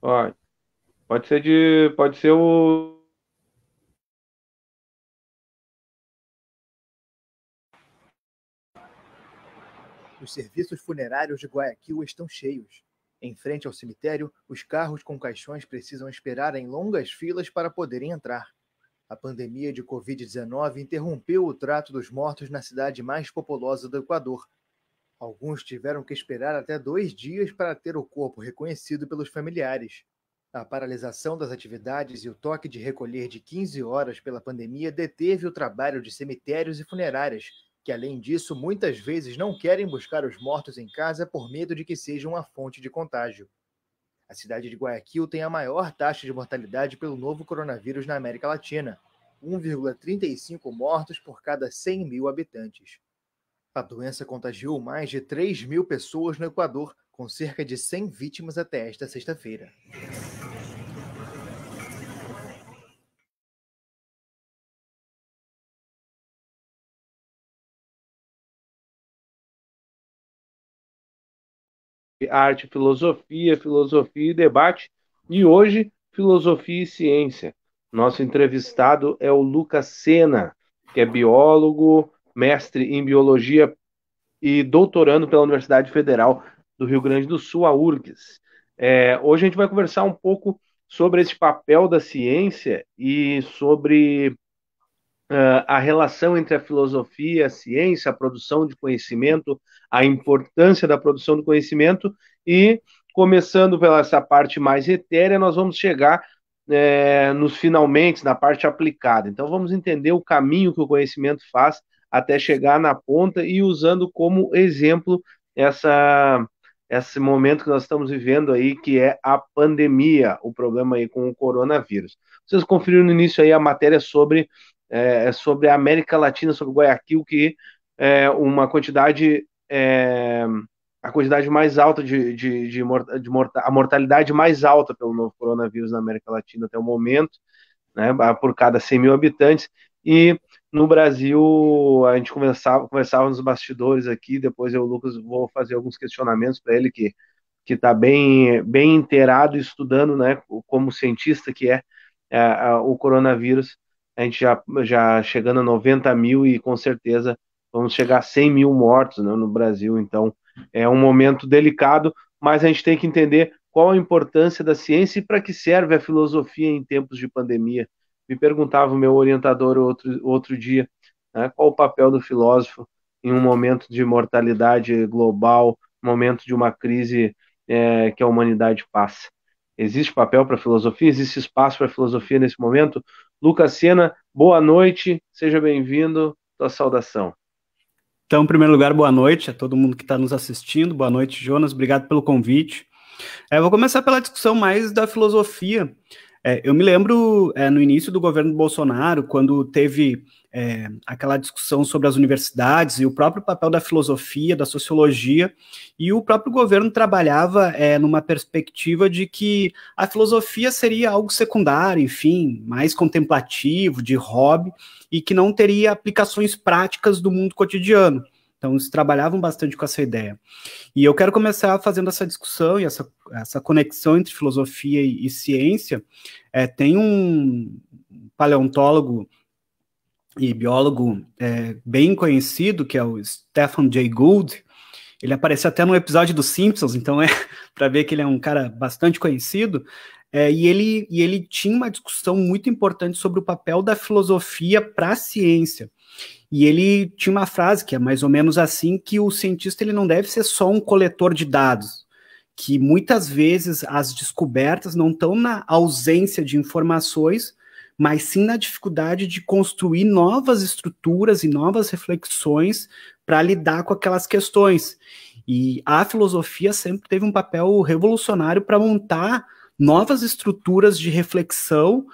Ó, pode ser o Os serviços funerários de Guayaquil estão cheios. Em frente ao cemitério, os carros com caixões precisam esperar em longas filas para poderem entrar. A pandemia de Covid-19 interrompeu o trato dos mortos na cidade mais populosa do Equador. Alguns tiveram que esperar até 2 dias para ter o corpo reconhecido pelos familiares. A paralisação das atividades e o toque de recolher de 15 horas pela pandemia deteve o trabalho de cemitérios e funerárias, que, além disso, muitas vezes não querem buscar os mortos em casa por medo de que sejam uma fonte de contágio. A cidade de Guayaquil tem a maior taxa de mortalidade pelo novo coronavírus na América Latina, 1,35 mortos por cada 100 mil habitantes. A doença contagiou mais de 3 mil pessoas no Equador, com cerca de 100 vítimas até esta sexta-feira. arte, filosofia, filosofia e debate. E hoje, filosofia e ciência. Nosso entrevistado é o Lucas Sena, que é biólogo, mestre em biologia e doutorando pela Universidade Federal do Rio Grande do Sul, a URGS. Hoje a gente vai conversar um pouco sobre esse papel da ciência e sobre a relação entre a filosofia, a ciência, a produção de conhecimento, a importância da produção do conhecimento e, começando pela essa parte mais etérea, nós vamos chegar nos finalmente, na parte aplicada. Então, vamos entender o caminho que o conhecimento faz até chegar na ponta e usando como exemplo esse momento que nós estamos vivendo aí, que é a pandemia, o problema aí com o coronavírus. Vocês conferiram no início aí a matéria sobre a América Latina, sobre Guayaquil, que é uma quantidade, a quantidade mais alta a mortalidade mais alta pelo novo coronavírus na América Latina até o momento, né, por cada 100 mil habitantes, e no Brasil a gente conversava nos bastidores aqui, depois eu, Lucas, vou fazer alguns questionamentos para ele que está bem inteirado estudando, né, como cientista que o coronavírus. A gente já chegando a 90 mil e com certeza vamos chegar a 100 mil mortos, né, no Brasil. Então é um momento delicado, mas a gente tem que entender qual a importância da ciência e para que serve a filosofia em tempos de pandemia. Me perguntava o meu orientador outro dia, né, qual o papel do filósofo em um momento de mortalidade global, momento de uma crise que a humanidade passa. Existe papel para a filosofia? Existe espaço para a filosofia nesse momento? Lucas Sena, boa noite, seja bem-vindo, tua saudação. Então, em primeiro lugar, boa noite a todo mundo que está nos assistindo. Boa noite, Jonas, obrigado pelo convite. Eu vou começar pela discussão mais da filosofia. Eu me lembro no início do governo Bolsonaro, quando teve aquela discussão sobre as universidades e o próprio papel da filosofia, da sociologia, e o próprio governo trabalhava numa perspectiva de que a filosofia seria algo secundário, enfim, mais contemplativo, de hobby, e que não teria aplicações práticas do mundo cotidiano. Então, eles trabalhavam bastante com essa ideia. E eu quero começar fazendo essa discussão e essa conexão entre filosofia e ciência. Tem um paleontólogo e biólogo bem conhecido, que é o Stephen Jay Gould. Ele apareceu até no episódio dos Simpsons, então para ver que ele é um cara bastante conhecido. E ele tinha uma discussão muito importante sobre o papel da filosofia para a ciência. E ele tinha uma frase que é mais ou menos assim, que o cientista ele não deve ser só um coletor de dados, que muitas vezes as descobertas não estão na ausência de informações, mas sim na dificuldade de construir novas estruturas e novas reflexões para lidar com aquelas questões. E a filosofia sempre teve um papel revolucionário para montar novas estruturas de reflexão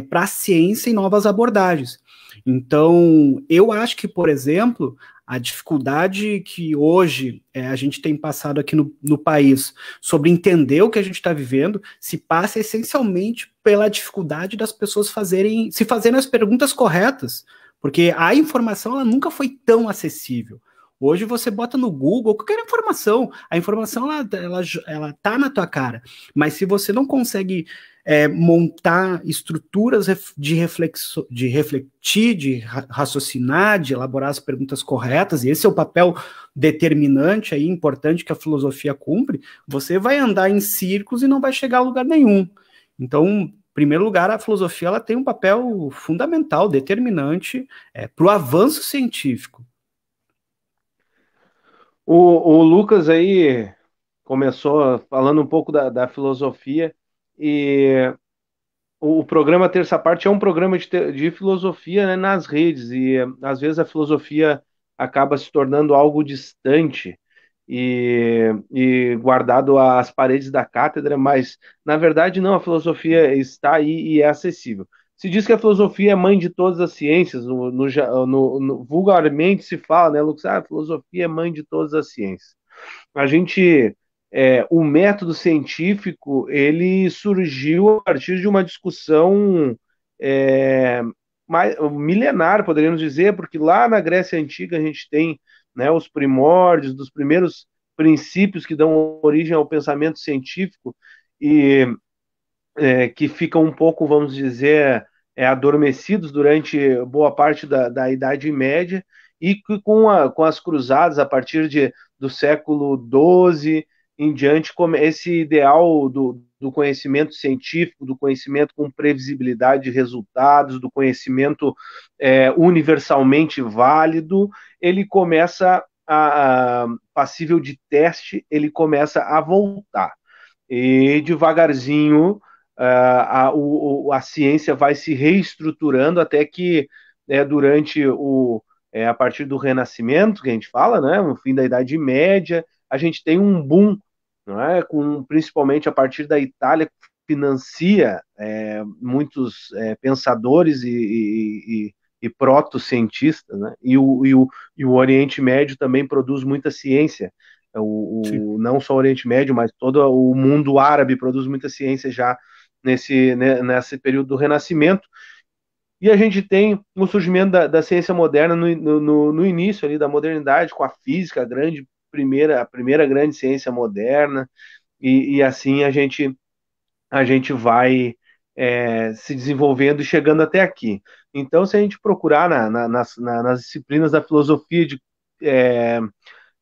para a ciência e novas abordagens. Então, eu acho que, por exemplo, a dificuldade que hoje a gente tem passado aqui no país sobre entender o que a gente está vivendo se passa essencialmente pela dificuldade das pessoas se fazerem as perguntas corretas, porque a informação ela nunca foi tão acessível. Hoje você bota no Google qualquer informação, a informação ela tá na tua cara, mas se você não consegue montar estruturas de refletir, de raciocinar, de elaborar as perguntas corretas, e esse é o papel determinante aí, importante que a filosofia cumpre, você vai andar em círculos e não vai chegar a lugar nenhum. Então, em primeiro lugar, a filosofia ela tem um papel fundamental, determinante para o avanço científico. O Lucas aí começou falando um pouco da filosofia, e o programa Terça Parte é um programa de filosofia, né, nas redes, e às vezes a filosofia acaba se tornando algo distante e guardado às paredes da cátedra, mas na verdade não, a filosofia está aí e é acessível. Se diz que a filosofia é mãe de todas as ciências, vulgarmente se fala, né, Lucas? Ah, a filosofia é mãe de todas as ciências. A gente, o método científico, ele surgiu a partir de uma discussão milenar, poderíamos dizer, porque lá na Grécia Antiga a gente tem, né, os primórdios dos primeiros princípios que dão origem ao pensamento científico e que ficam um pouco, vamos dizer, adormecidos durante boa parte da Idade Média, e que com as cruzadas, a partir do século XII em diante, esse ideal do conhecimento científico, do conhecimento com previsibilidade de resultados, do conhecimento universalmente válido, ele começa passível de teste, ele começa a voltar. E devagarzinho a ciência vai se reestruturando até que durante a partir do Renascimento, que a gente fala, né, no fim da Idade Média, a gente tem um boom, não é, principalmente a partir da Itália, que financia muitos pensadores e proto-cientistas, né, e o Oriente Médio também produz muita ciência. Não só o Oriente Médio, mas todo o mundo árabe produz muita ciência já nesse período do Renascimento. E a gente tem o surgimento da ciência moderna no início ali da modernidade, com a física, a primeira grande ciência moderna, e assim a gente vai se desenvolvendo e chegando até aqui. Então, se a gente procurar nas disciplinas da filosofia de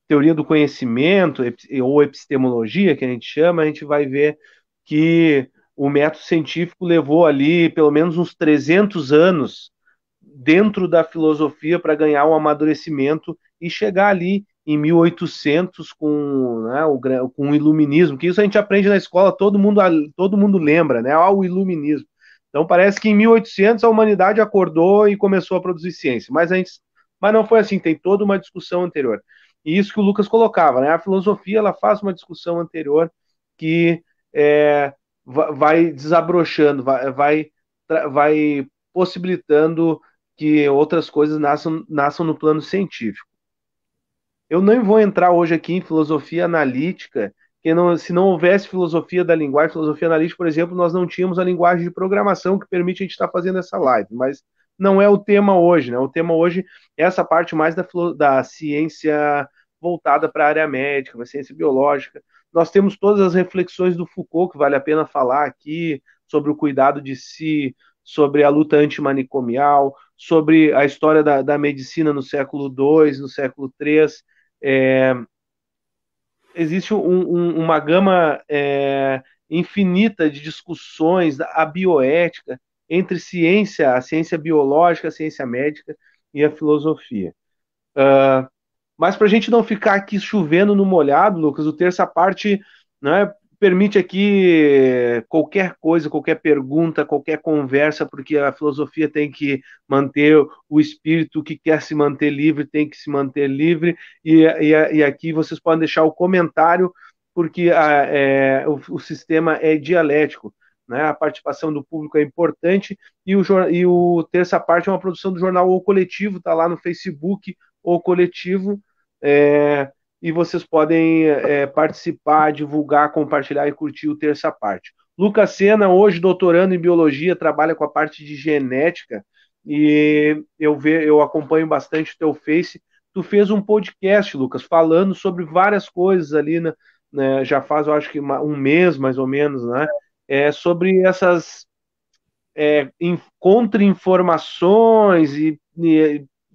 teoria do conhecimento ou epistemologia, que a gente chama, a gente vai ver que o método científico levou ali pelo menos uns 300 anos dentro da filosofia para ganhar um amadurecimento e chegar ali em 1800 com o iluminismo, que isso a gente aprende na escola, todo mundo lembra, né? O iluminismo. Então parece que em 1800 a humanidade acordou e começou a produzir ciência, mas não foi assim, tem toda uma discussão anterior. E isso que o Lucas colocava, né? A filosofia ela faz uma discussão anterior que vai desabrochando, vai possibilitando que outras coisas nasçam no plano científico. Eu não vou entrar hoje aqui em filosofia analítica, que se não houvesse filosofia da linguagem, filosofia analítica, por exemplo, nós não tínhamos a linguagem de programação que permite a gente estar fazendo essa live, mas não é o tema hoje, né? O tema hoje é essa parte mais da ciência voltada para a área médica, para a ciência biológica. Nós temos todas as reflexões do Foucault, que vale a pena falar aqui, sobre o cuidado de si, sobre a luta antimanicomial, sobre a história da medicina no século II, no século III. Existe uma gama infinita de discussões, a bioética, entre a ciência biológica, a ciência médica e a filosofia. Mas para a gente não ficar aqui chovendo no molhado, Lucas, o Terça Parte, né, permite aqui qualquer coisa, qualquer pergunta, qualquer conversa, porque a filosofia tem que manter o espírito que quer se manter livre, tem que se manter livre, e aqui vocês podem deixar o comentário, porque o sistema é dialético, né? A participação do público é importante, e o Terça Parte é uma produção do jornal O Coletivo, está lá no Facebook, O Coletivo, e vocês podem participar, divulgar, compartilhar e curtir o Terça Parte. Lucas Sena, hoje doutorando em biologia, trabalha com a parte de genética, e eu acompanho bastante o teu Face. tu fez um podcast, Lucas, falando sobre várias coisas ali, né, já faz, eu acho que um mês, mais ou menos, né? Sobre essas contra-informações e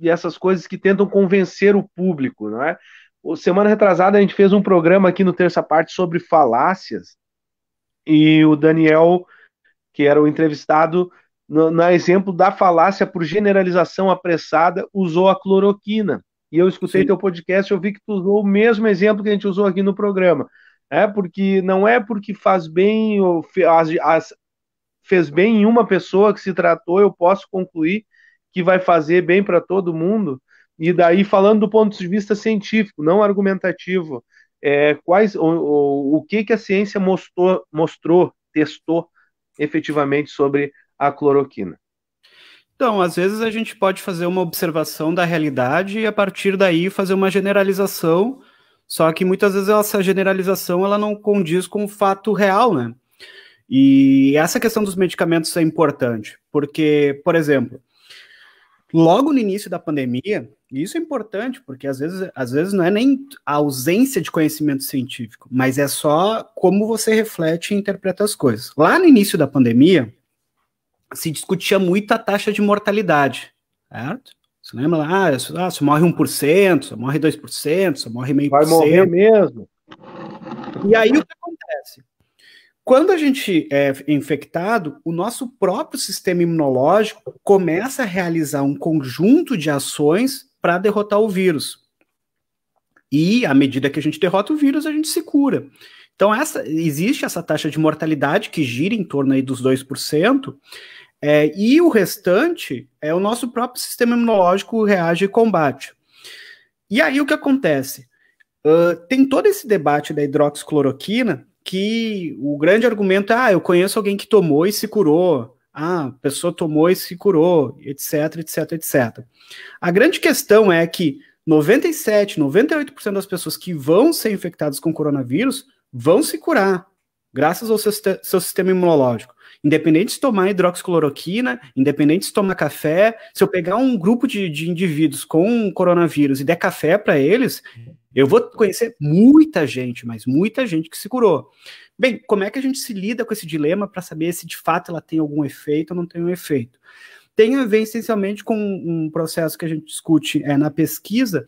essas coisas que tentam convencer o público, não é? Semana retrasada a gente fez um programa aqui no Terça Parte sobre falácias e o Daniel, que era o entrevistado, no exemplo da falácia por generalização apressada, usou a cloroquina. E eu escutei teu podcast e eu vi que tu usou o mesmo exemplo que a gente usou aqui no programa. Porque não é porque faz bem ou fez bem em uma pessoa que se tratou, eu posso concluir que vai fazer bem para todo mundo. E daí, falando do ponto de vista científico, não argumentativo, o que a ciência testou efetivamente sobre a cloroquina? Então, às vezes a gente pode fazer uma observação da realidade e a partir daí fazer uma generalização, só que muitas vezes essa generalização ela não condiz com o fato real, né? E essa questão dos medicamentos é importante, porque, por exemplo, logo no início da pandemia, e isso é importante, porque às vezes não é nem a ausência de conhecimento científico, mas é só como você reflete e interpreta as coisas. Lá no início da pandemia, se discutia muito a taxa de mortalidade, certo? Você lembra lá, só morre 1%, só morre 2%, só morre 0,5%. Vai morrer mesmo. E aí o que acontece? Quando a gente é infectado, o nosso próprio sistema imunológico começa a realizar um conjunto de ações para derrotar o vírus. E, à medida que a gente derrota o vírus, a gente se cura. Então, existe essa taxa de mortalidade que gira em torno aí dos 2%, e o restante o nosso próprio sistema imunológico reage e combate. E aí o que acontece? Tem todo esse debate da hidroxicloroquina, que o grande argumento é, eu conheço alguém que tomou e se curou, a pessoa tomou e se curou, etc, etc, etc. A grande questão é que 97%, 98% das pessoas que vão ser infectadas com coronavírus vão se curar, graças ao seu sistema imunológico. Independente de tomar hidroxicloroquina, independente de tomar café, se eu pegar um grupo de indivíduos com coronavírus e der café para eles, eu vou conhecer muita gente, mas muita gente que se curou. Bem, como é que a gente se lida com esse dilema para saber se de fato ela tem algum efeito ou não tem um efeito? Tem a ver essencialmente com um processo que a gente discute na pesquisa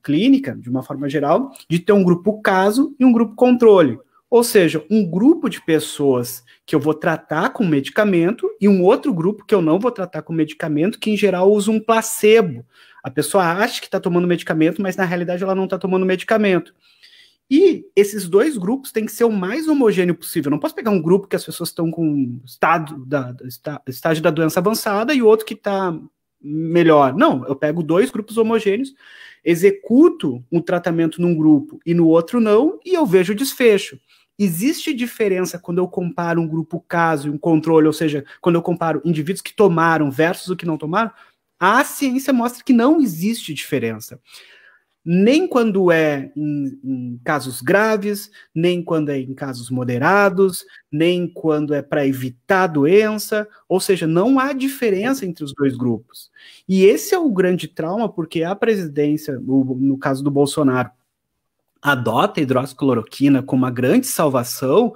clínica, de uma forma geral, de ter um grupo caso e um grupo controle. Ou seja, um grupo de pessoas que eu vou tratar com medicamento e um outro grupo que eu não vou tratar com medicamento, que em geral usa um placebo. A pessoa acha que está tomando medicamento, mas na realidade ela não está tomando medicamento. E esses dois grupos têm que ser o mais homogêneo possível. Eu não posso pegar um grupo que as pessoas estão com estágio da doença avançada e outro que está melhor. Não, eu pego dois grupos homogêneos, executo um tratamento num grupo e no outro não, e eu vejo o desfecho. Existe diferença quando eu comparo um grupo caso e um controle, ou seja, quando eu comparo indivíduos que tomaram versus o que não tomaram? A ciência mostra que não existe diferença. Nem quando é em casos graves, nem quando é em casos moderados, nem quando é para evitar a doença, ou seja, não há diferença entre os dois grupos. E esse é o grande trauma, porque a presidência, no caso do Bolsonaro, adota a hidroxicloroquina como uma grande salvação.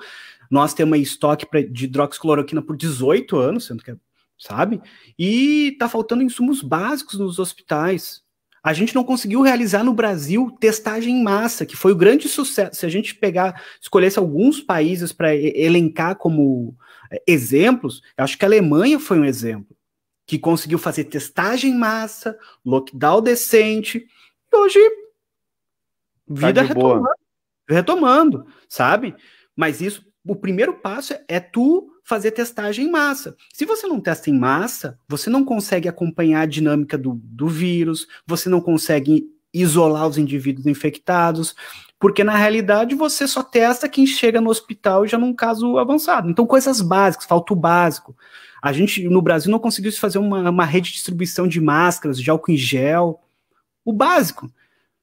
Nós temos aí estoque de hidroxicloroquina por 18 anos, sendo que sabe? E está faltando insumos básicos nos hospitais. A gente não conseguiu realizar no Brasil testagem em massa, que foi o grande sucesso. Se a gente escolhesse alguns países para elencar como exemplos, eu acho que a Alemanha foi um exemplo, que conseguiu fazer testagem em massa, lockdown decente, e hoje vida retomando, sabe? Mas isso, o primeiro passo é tu fazer testagem em massa. Se você não testa em massa, você não consegue acompanhar a dinâmica do vírus, você não consegue isolar os indivíduos infectados, porque na realidade você só testa quem chega no hospital já num caso avançado. Então, coisas básicas, falta o básico. A gente, no Brasil, não conseguiu fazer uma rede de distribuição de máscaras, de álcool em gel, o básico,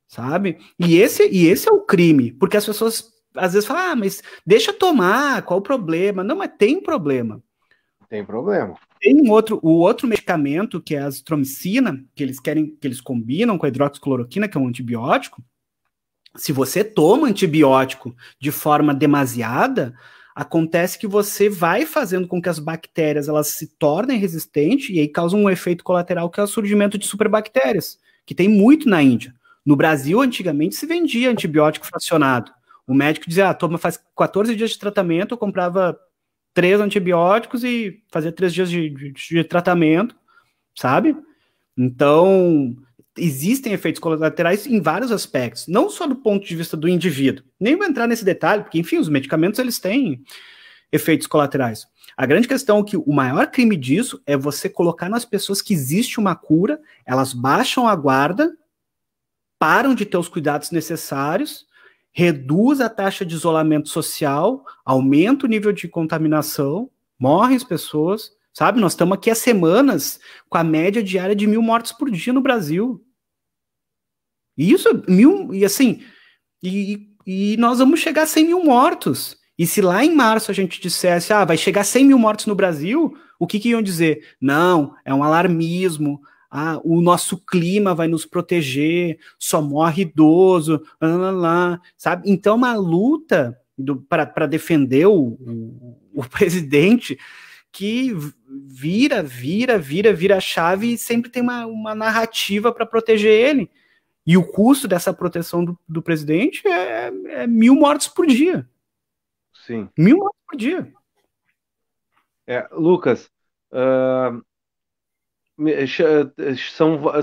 sabe? E esse é o crime, porque as pessoas às vezes falam, mas deixa tomar, qual o problema? Não, mas tem problema. Tem problema. Tem o outro medicamento, que é a azitromicina, que eles combinam com a hidroxicloroquina, que é um antibiótico. Se você toma antibiótico de forma demasiada, acontece que você vai fazendo com que as bactérias elas se tornem resistentes e aí causa um efeito colateral que é o surgimento de superbactérias, que tem muito na Índia. No Brasil, antigamente, se vendia antibiótico fracionado. O médico dizia, toma, faz 14 dias de tratamento, eu comprava 3 antibióticos e fazia 3 dias de tratamento, sabe? Então, existem efeitos colaterais em vários aspectos, não só do ponto de vista do indivíduo. Nem vou entrar nesse detalhe, porque, enfim, os medicamentos, eles têm efeitos colaterais. A grande questão é que o maior crime disso é você colocar nas pessoas que existe uma cura, elas baixam a guarda, param de ter os cuidados necessários, reduz a taxa de isolamento social, aumenta o nível de contaminação, morrem as pessoas, sabe? Nós estamos aqui há semanas com a média diária de 1.000 mortes por dia no Brasil. E isso, e nós vamos chegar a 100.000 mortos. E se lá em março a gente dissesse, vai chegar a 100.000 mortos no Brasil, o que iam dizer? Não, é um alarmismo, o nosso clima vai nos proteger, só morre idoso, sabe? Então, uma luta para defender o presidente que vira a chave e sempre tem uma narrativa para proteger ele. E o custo dessa proteção do presidente é 1.000 mortes por dia. Sim. 1.000 mortes por dia. Lucas,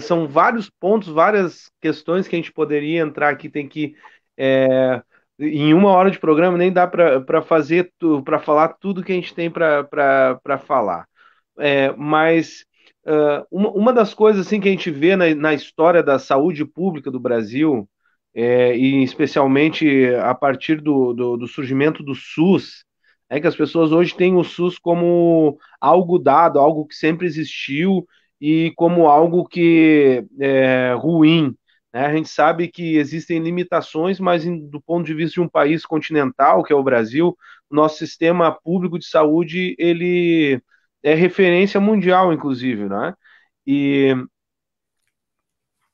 são vários pontos, várias questões que a gente poderia entrar aqui, tem que em 1 hora de programa nem dá para falar tudo que a gente tem para falar. Mas uma das coisas assim que a gente vê na história da saúde pública do Brasil, e especialmente a partir do surgimento do SUS, é que as pessoas hoje têm o SUS como algo dado, algo que sempre existiu e como algo que é ruim, né? A gente sabe que existem limitações, mas do ponto de vista de um país continental, que é o Brasil, o nosso sistema público de saúde, ele é referência mundial, inclusive, né? E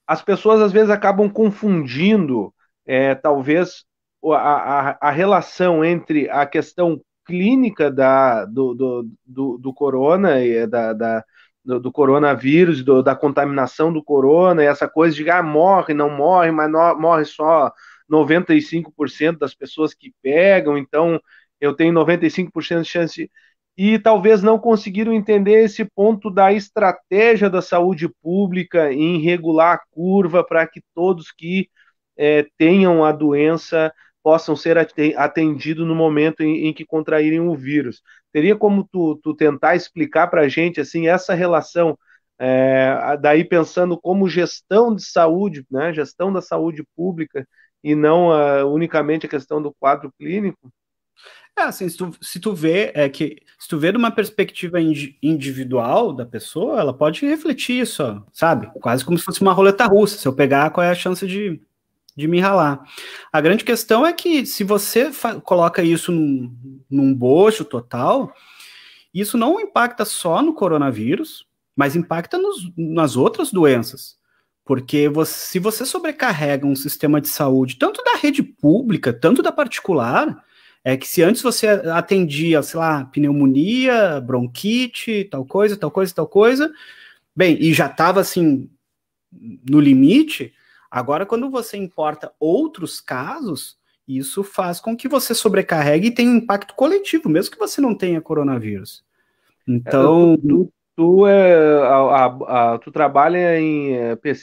as pessoas às vezes acabam confundindo, talvez, a relação entre a questão clínica do corona, do coronavírus, da contaminação do corona, e essa coisa de morre, não morre, mas morre só 95% das pessoas que pegam, então eu tenho 95% de chance e talvez não conseguiram entender esse ponto da estratégia da saúde pública em regular a curva para que todos que tenham a doença possam ser atendidos no momento em que contraírem o vírus. Teria como tu tentar explicar para a gente assim, essa relação, daí pensando como gestão de saúde, né, gestão da saúde pública e não unicamente a questão do quadro clínico? Assim, se tu vê de uma perspectiva individual da pessoa, ela pode refletir isso, sabe? Quase como se fosse uma roleta russa. Se eu pegar, qual é a chance de me ralar? A grande questão é que se você coloca isso num bojo total, isso não impacta só no coronavírus, mas impacta nas outras doenças. Porque se você sobrecarrega um sistema de saúde, tanto da rede pública, tanto da particular, que se antes você atendia, sei lá, pneumonia, bronquite, tal coisa, bem, e já estava assim, no limite, agora quando você importa outros casos, isso faz com que você sobrecarregue e tenha um impacto coletivo, mesmo que você não tenha coronavírus. Então... Tu trabalha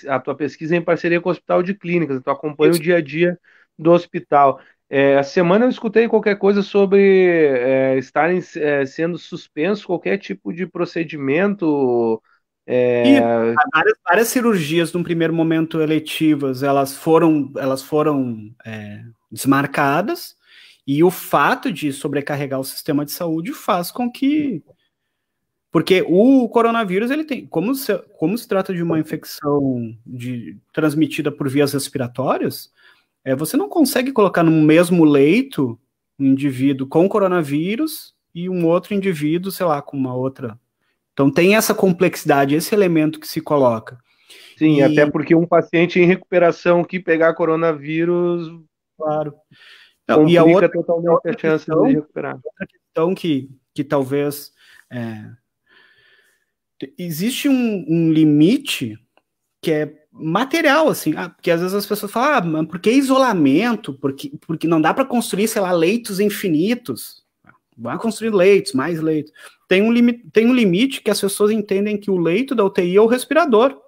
a tua pesquisa em parceria com o Hospital de Clínicas, tu acompanha o dia a dia do hospital. Essa semana eu escutei qualquer coisa sobre estarem sendo suspensos qualquer tipo de procedimento. E várias cirurgias, num primeiro momento eletivas, elas foram desmarcadas, e o fato de sobrecarregar o sistema de saúde faz com que... Porque o coronavírus, ele tem, como se trata de uma infecção transmitida por vias respiratórias, você não consegue colocar no mesmo leito um indivíduo com coronavírus e um outro indivíduo, sei lá, com uma outra. Então tem essa complexidade, esse elemento que se coloca. Sim, até porque um paciente em recuperação que pegar coronavírus, claro, não, e a outra, totalmente a chance de recuperar. Outra questão que talvez existe um limite que é material, assim, porque às vezes as pessoas falam, mas por que isolamento? Porque não dá para construir, sei lá, leitos infinitos. Vai construir leitos, mais leitos. Tem um limite que as pessoas entendem que o leito da UTI é o respirador.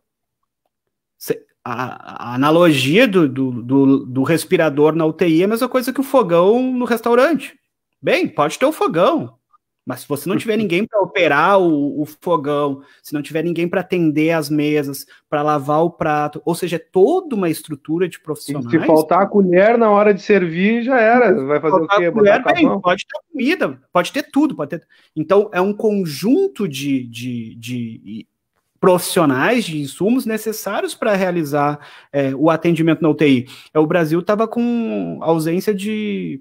A analogia do respirador na UTI é a mesma coisa que o fogão no restaurante. Bem, pode ter o fogão, mas se você não tiver ninguém para operar o fogão, se não tiver ninguém para atender as mesas, para lavar o prato, ou seja, é toda uma estrutura de profissionais. E se faltar a colher na hora de servir, já era. Vai fazer o quê? Colher, bem, pode ter comida, pode ter tudo. Então, é um conjunto de profissionais, de insumos necessários para realizar o atendimento na UTI. O Brasil estava com ausência de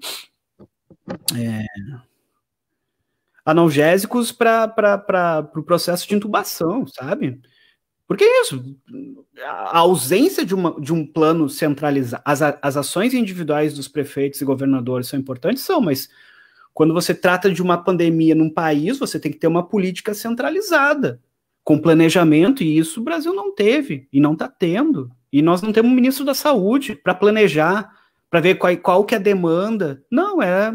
analgésicos para o processo de intubação, sabe? Porque é isso, a ausência de um plano centralizado, as ações individuais dos prefeitos e governadores são importantes, mas quando você trata de uma pandemia num país, você tem que ter uma política centralizada, com planejamento, e isso o Brasil não teve, e não está tendo. E nós não temos um ministro da saúde para planejar, para ver qual que é a demanda. Não, é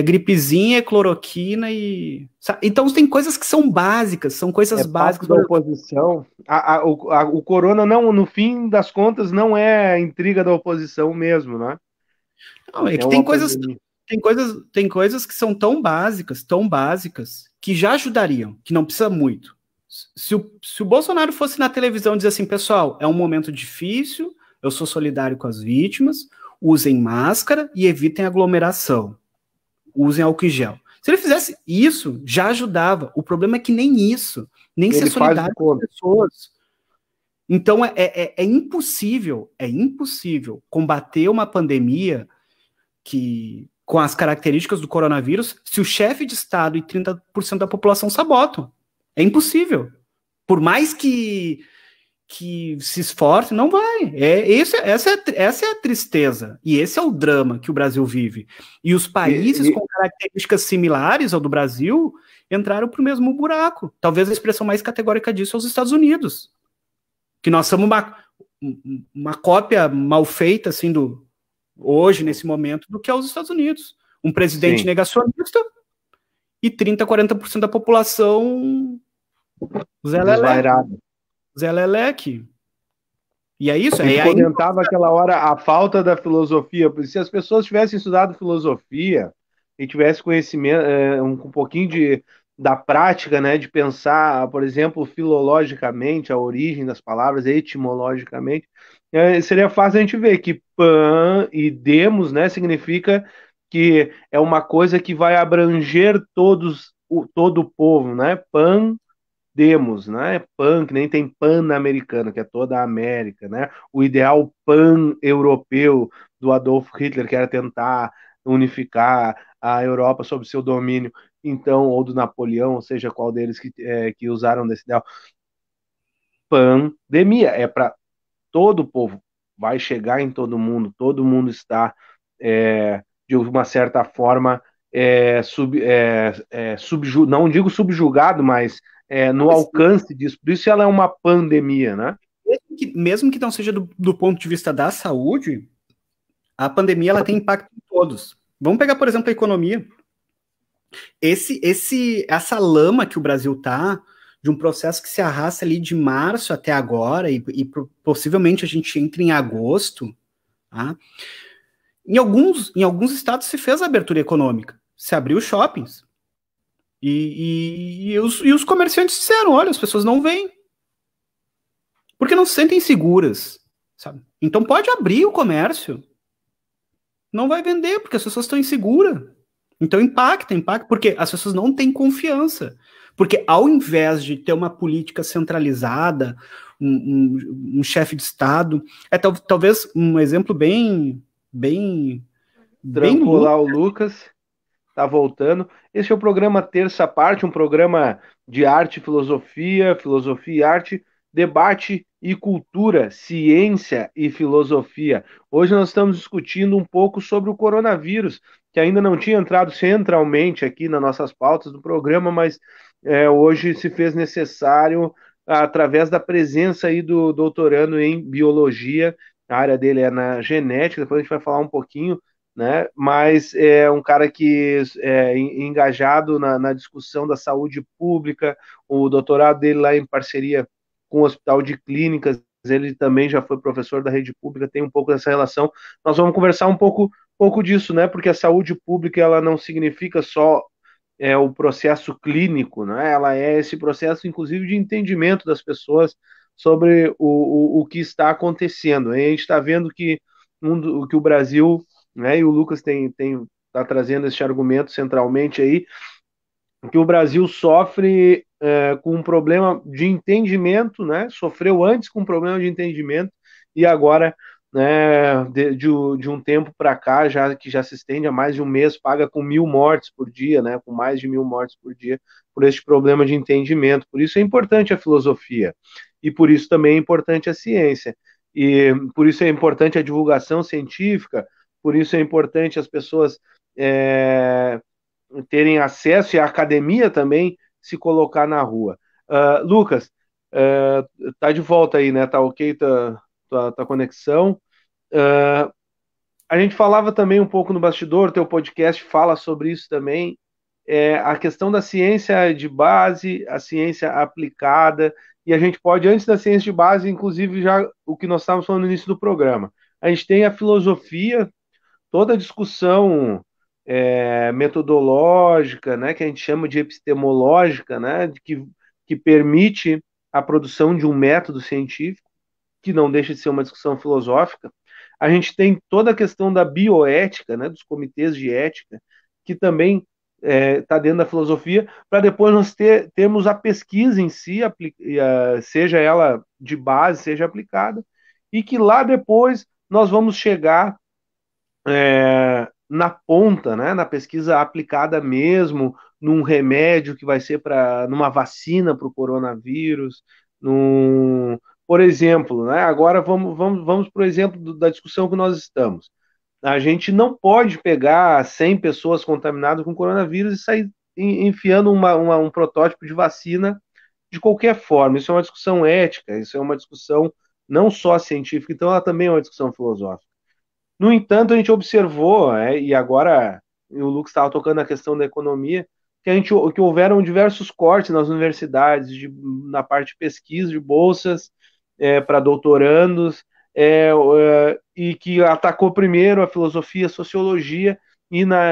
gripezinha, é cloroquina e... Então tem coisas que são básicas, são coisas básicas. Da oposição. O corona, não, no fim das contas, não é intriga da oposição mesmo, né? Não, é que tem coisas que são tão básicas, que já ajudariam, que não precisa muito. Se o Bolsonaro fosse na televisão e dizer assim, pessoal, é um momento difícil, eu sou solidário com as vítimas, usem máscara e evitem aglomeração. Usem álcool em gel. Se ele fizesse isso, já ajudava. O problema é que nem isso, nem ser solidário com as pessoas. Então é impossível combater uma pandemia com as características do coronavírus se o chefe de Estado e 30% da população sabotam. É impossível. Por mais que se esforce, não vai. Essa é a tristeza. E esse é o drama que o Brasil vive. E os países com características similares ao do Brasil entraram para o mesmo buraco. Talvez a expressão mais categórica disso é os Estados Unidos. Que nós somos uma cópia mal feita, assim, hoje, nesse momento, do que é os Estados Unidos. Um presidente negacionista e 30%, 40% da população Zé Leleque. E é isso. Eu comentava aquela hora a falta da filosofia. Se as pessoas tivessem estudado filosofia e tivessem conhecimento, um pouquinho da prática, né, de pensar, por exemplo, filologicamente, a origem das palavras, etimologicamente, seria fácil a gente ver que pan e demos, né, significa que é uma coisa que vai abranger todo o povo, né? Pan demos, né? Pan, que nem tem pan-americano, que é toda a América, né? O ideal pan-europeu do Adolf Hitler, que era tentar unificar a Europa sob seu domínio, então, ou do Napoleão, ou seja, qual deles que usaram desse ideal. Pandemia é para todo o povo, vai chegar em todo mundo está, de uma certa forma, não digo subjugado, mas no alcance disso. Por isso ela é uma pandemia, né? Mesmo que não seja do ponto de vista da saúde, a pandemia ela tem impacto em todos. Vamos pegar, por exemplo, a economia. Essa lama que o Brasil está, de um processo que se arrasta ali de março até agora, e possivelmente a gente entre em agosto, tá? Em alguns estados se fez a abertura econômica, se abriu shoppings, e os comerciantes disseram, olha, as pessoas não vêm, porque não se sentem seguras, sabe? Então pode abrir o comércio, não vai vender, porque as pessoas estão inseguras. Então impacta, porque as pessoas não têm confiança. Porque ao invés de ter uma política centralizada, um chefe de Estado, talvez um exemplo bem Trampo lá o Lucas. está voltando. Esse é o programa Terça Parte, um programa de arte e filosofia, filosofia e arte, debate e cultura, ciência e filosofia. Hoje nós estamos discutindo um pouco sobre o coronavírus, que ainda não tinha entrado centralmente aqui nas nossas pautas do programa, mas hoje se fez necessário através da presença aí do doutorando em biologia. A área dele é na genética, depois a gente vai falar um pouquinho, né? Mas é um cara que é engajado na discussão da saúde pública, o doutorado dele lá em parceria com o Hospital de Clínicas, ele também já foi professor da rede pública, tem um pouco dessa relação. Nós vamos conversar um pouco disso, né? Porque a saúde pública ela não significa só o processo clínico, né? Ela é esse processo, inclusive, de entendimento das pessoas sobre o que está acontecendo. E a gente está vendo que, que o Brasil, né, e o Lucas tá trazendo esse argumento centralmente aí, que o Brasil sofre com um problema de entendimento, né? Sofreu antes com um problema de entendimento e agora, né, de um tempo para cá, que já se estende a mais de um mês, paga com 1.000 mortes por dia, né? Com mais de 1.000 mortes por dia por este problema de entendimento. Por isso é importante a filosofia e por isso também é importante a ciência e por isso é importante a divulgação científica. Por isso é importante as pessoas terem acesso e a academia também se colocar na rua. Lucas, tá de volta aí, né? Tá ok tua conexão. A gente falava também um pouco no bastidor, teu podcast fala sobre isso também, a questão da ciência de base, a ciência aplicada, e a gente pode, antes da ciência de base, inclusive já o que nós estávamos falando no início do programa, a gente tem a filosofia, toda a discussão metodológica, né, que a gente chama de epistemológica, né, que permite a produção de um método científico, que não deixa de ser uma discussão filosófica. A gente tem toda a questão da bioética, né, dos comitês de ética, que também está dentro da filosofia, para depois nós termos a pesquisa em si, seja ela de base, seja aplicada, e que lá depois nós vamos chegar na ponta, né, na pesquisa aplicada mesmo, num remédio que vai ser numa vacina para o coronavírus, por exemplo, né, agora vamos para o exemplo da discussão que nós estamos. A gente não pode pegar 100 pessoas contaminadas com coronavírus e sair enfiando um protótipo de vacina de qualquer forma. Isso é uma discussão ética, isso é uma discussão não só científica, então ela também é uma discussão filosófica. No entanto, a gente observou, e agora o Lucas estava tocando na questão da economia, que houveram diversos cortes nas universidades, na parte de pesquisa, de bolsas para doutorandos, e que atacou primeiro a filosofia, a sociologia, e no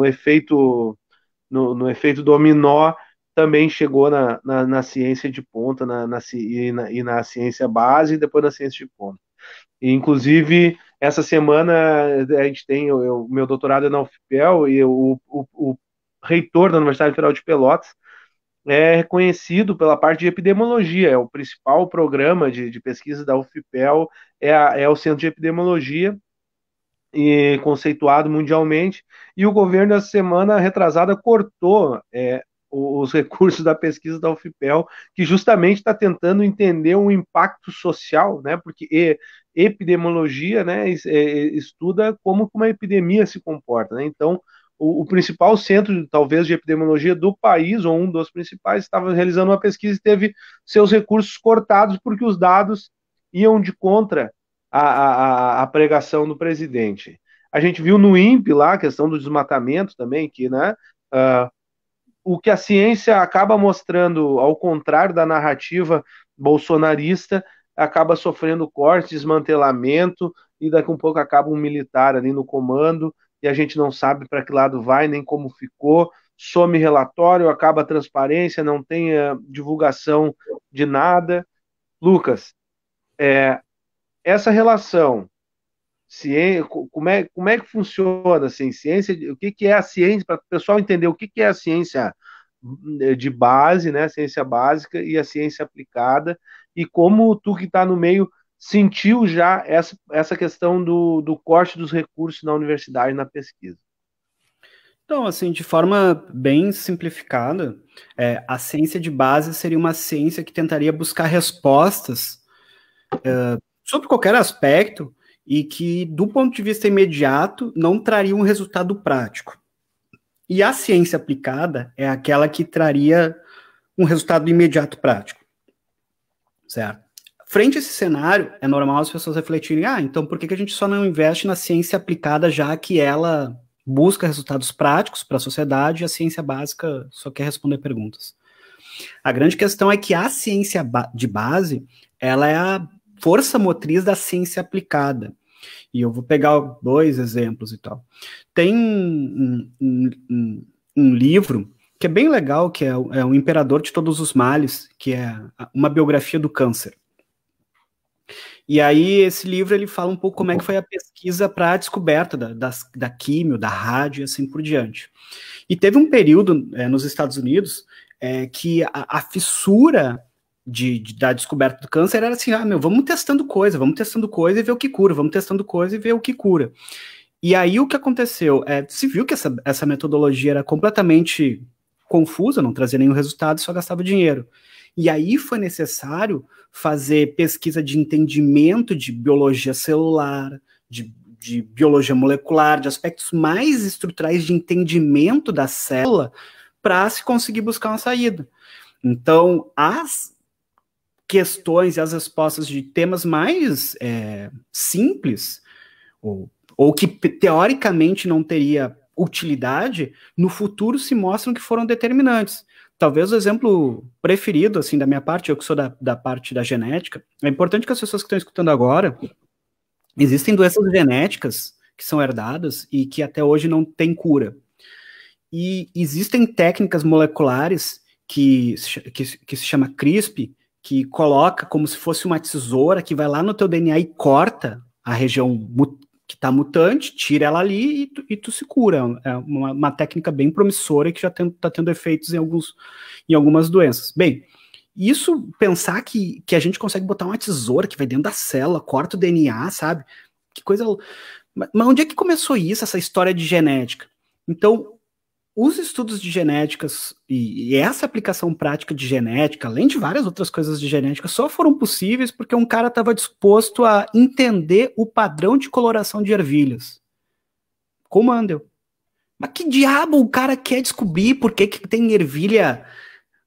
efeito no efeito dominó também chegou na ciência de ponta e na ciência base e depois na ciência de ponta. E, inclusive, essa semana a gente tem o meu doutorado é na UFPEL e o reitor da Universidade Federal de Pelotas é reconhecido pela parte de epidemiologia, é o principal programa de pesquisa da UFPEL, é o Centro de Epidemiologia, e conceituado mundialmente, e o governo, essa semana retrasada, cortou os recursos da pesquisa da UFPEL, que justamente está tentando entender o impacto social, né, porque epidemiologia, né, estuda como uma epidemia se comporta, né, então o principal centro, talvez, de epidemiologia do país, ou um dos principais, estava realizando uma pesquisa e teve seus recursos cortados porque os dados iam de contra a pregação do presidente. A gente viu no INPE lá a questão do desmatamento também, que, né, o que a ciência acaba mostrando, ao contrário da narrativa bolsonarista, acaba sofrendo corte, desmantelamento, e daqui a um pouco acaba um militar ali no comando, e a gente não sabe para que lado vai, nem como ficou, some relatório, acaba a transparência, não tem divulgação de nada. Lucas, essa relação, como é que funciona assim, ciência, o que é a ciência, para o pessoal entender o que é a ciência de base, né, a ciência básica e a ciência aplicada, e como tu que está no meio sentiu já essa questão do corte dos recursos na universidade na pesquisa? Então, assim, de forma bem simplificada, a ciência de base seria uma ciência que tentaria buscar respostas sobre qualquer aspecto e que, do ponto de vista imediato, não traria um resultado prático. E a ciência aplicada é aquela que traria um resultado imediato prático, certo? Frente a esse cenário, é normal as pessoas refletirem, então por que a gente só não investe na ciência aplicada, já que ela busca resultados práticos para a sociedade e a ciência básica só quer responder perguntas? A grande questão é que a ciência de base, ela é a força motriz da ciência aplicada. E eu vou pegar 2 exemplos e tal. Tem um livro que é bem legal, que é O Imperador de Todos os Males, que é uma biografia do câncer. E aí esse livro ele fala um pouco como é que foi a pesquisa para a descoberta da químio, da rádio e assim por diante. E teve um período nos Estados Unidos que a fissura da descoberta do câncer era assim, vamos testando coisa e ver o que cura, vamos testando coisa e ver o que cura. E aí o que aconteceu? Se viu que essa metodologia era completamente confusa, não trazia nenhum resultado, só gastava dinheiro. E aí foi necessário fazer pesquisa de entendimento de biologia celular, de biologia molecular, de aspectos mais estruturais de entendimento da célula para se conseguir buscar uma saída. Então, as questões e as respostas de temas mais simples, ou que teoricamente não teria utilidade, no futuro se mostram que foram determinantes. Talvez o exemplo preferido, assim, da minha parte, eu que sou da parte da genética, é importante que as pessoas que estão escutando agora, existem doenças genéticas que são herdadas e que até hoje não têm cura. E existem técnicas moleculares que se chama CRISP, que coloca como se fosse uma tesoura que vai lá no teu DNA e corta a região que está mutante, tira ela ali e tu se cura. É uma técnica bem promissora que já está tendo efeitos em algumas doenças. Bem, isso, pensar que a gente consegue botar uma tesoura que vai dentro da célula, corta o DNA, sabe? Que coisa... Mas onde é que começou isso, essa história de genética? Então, os estudos de genéticas e essa aplicação prática de genética, além de várias outras coisas de genética, só foram possíveis porque um cara estava disposto a entender o padrão de coloração de ervilhas. Como Andel. Mas que diabo o cara quer descobrir por que tem ervilha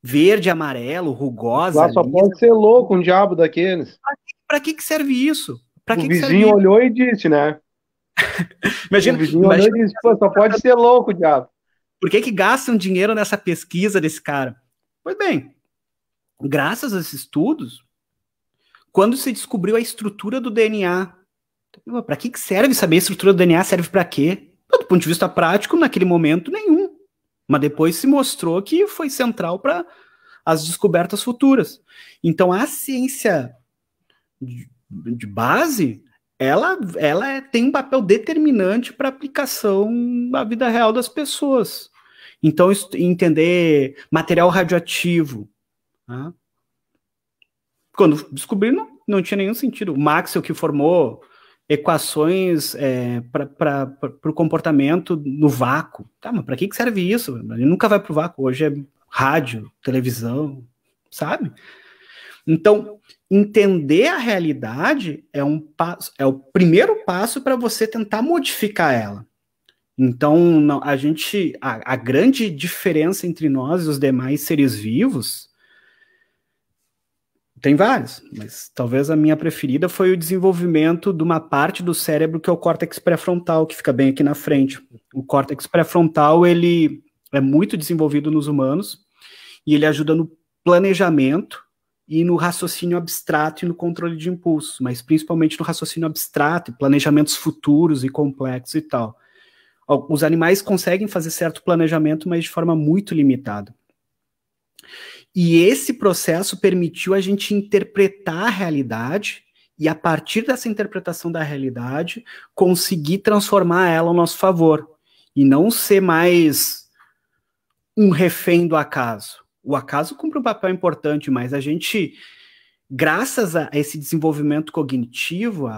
verde, amarelo, rugosa? Lá só pode ser louco um diabo daqueles. Pra que serve isso? O vizinho olhou e disse, né? Imagina, o vizinho olhou e disse, só pode ser louco, diabo. Por que gastam dinheiro nessa pesquisa desse cara? Pois bem, graças a esses estudos, quando se descobriu a estrutura do DNA, para que serve saber a estrutura do DNA? Serve para quê? Do ponto de vista prático, naquele momento, nenhum. Mas depois se mostrou que foi central para as descobertas futuras. Então, a ciência de base, ela tem um papel determinante para a aplicação na vida real das pessoas. Então, entender material radioativo. Né? Quando descobriram, não tinha nenhum sentido. O Maxwell, que formou equações para o comportamento no vácuo. Tá, mas para que serve isso? Ele nunca vai para o vácuo. Hoje é rádio, televisão, sabe? Então, entender a realidade é o primeiro passo para você tentar modificar ela. Então, a grande diferença entre nós e os demais seres vivos tem várias, mas talvez a minha preferida foi o desenvolvimento de uma parte do cérebro que é o córtex pré-frontal, que fica bem aqui na frente. O córtex pré-frontal, ele é muito desenvolvido nos humanos e ele ajuda no planejamento e no raciocínio abstrato e no controle de impulsos, mas principalmente no raciocínio abstrato, planejamentos futuros e complexos e tal. Os animais conseguem fazer certo planejamento, mas de forma muito limitada. E esse processo permitiu a gente interpretar a realidade e, a partir dessa interpretação da realidade, conseguir transformar ela ao nosso favor. E não ser mais um refém do acaso. O acaso cumpre um papel importante, mas a gente graças a esse desenvolvimento cognitivo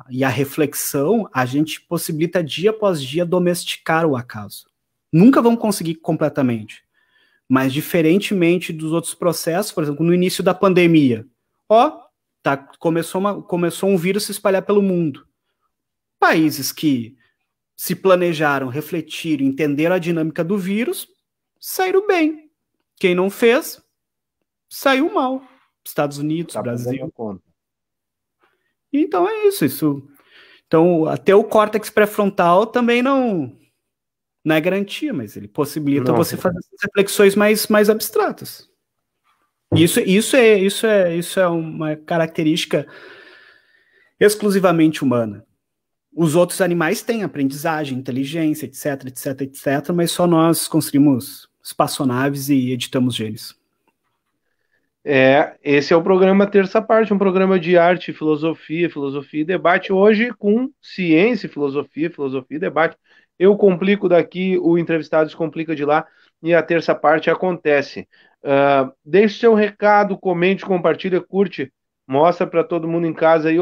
e a reflexão, a gente possibilita dia após dia domesticar o acaso. Nunca vamos conseguir completamente, mas diferentemente dos outros processos, por exemplo, no início da pandemia, começou um vírus se espalhar pelo mundo. Países que se planejaram, refletiram, entenderam a dinâmica do vírus, saíram bem. Quem não fez, saiu mal. Estados Unidos, Brasil. Então é isso. Então, até o córtex pré-frontal também não é garantia, mas ele possibilita você fazer essas reflexões mais abstratas. Isso é uma característica exclusivamente humana. Os outros animais têm aprendizagem, inteligência, etc, mas só nós construímos espaçonaves e editamos genes. Esse é o programa Terça Parte, um programa de arte, filosofia e debate, hoje com ciência, filosofia e debate. Eu complico daqui, o entrevistado descomplica de lá, e a terça parte acontece. Deixe seu recado, comente, compartilha, curte, mostra para todo mundo em casa aí,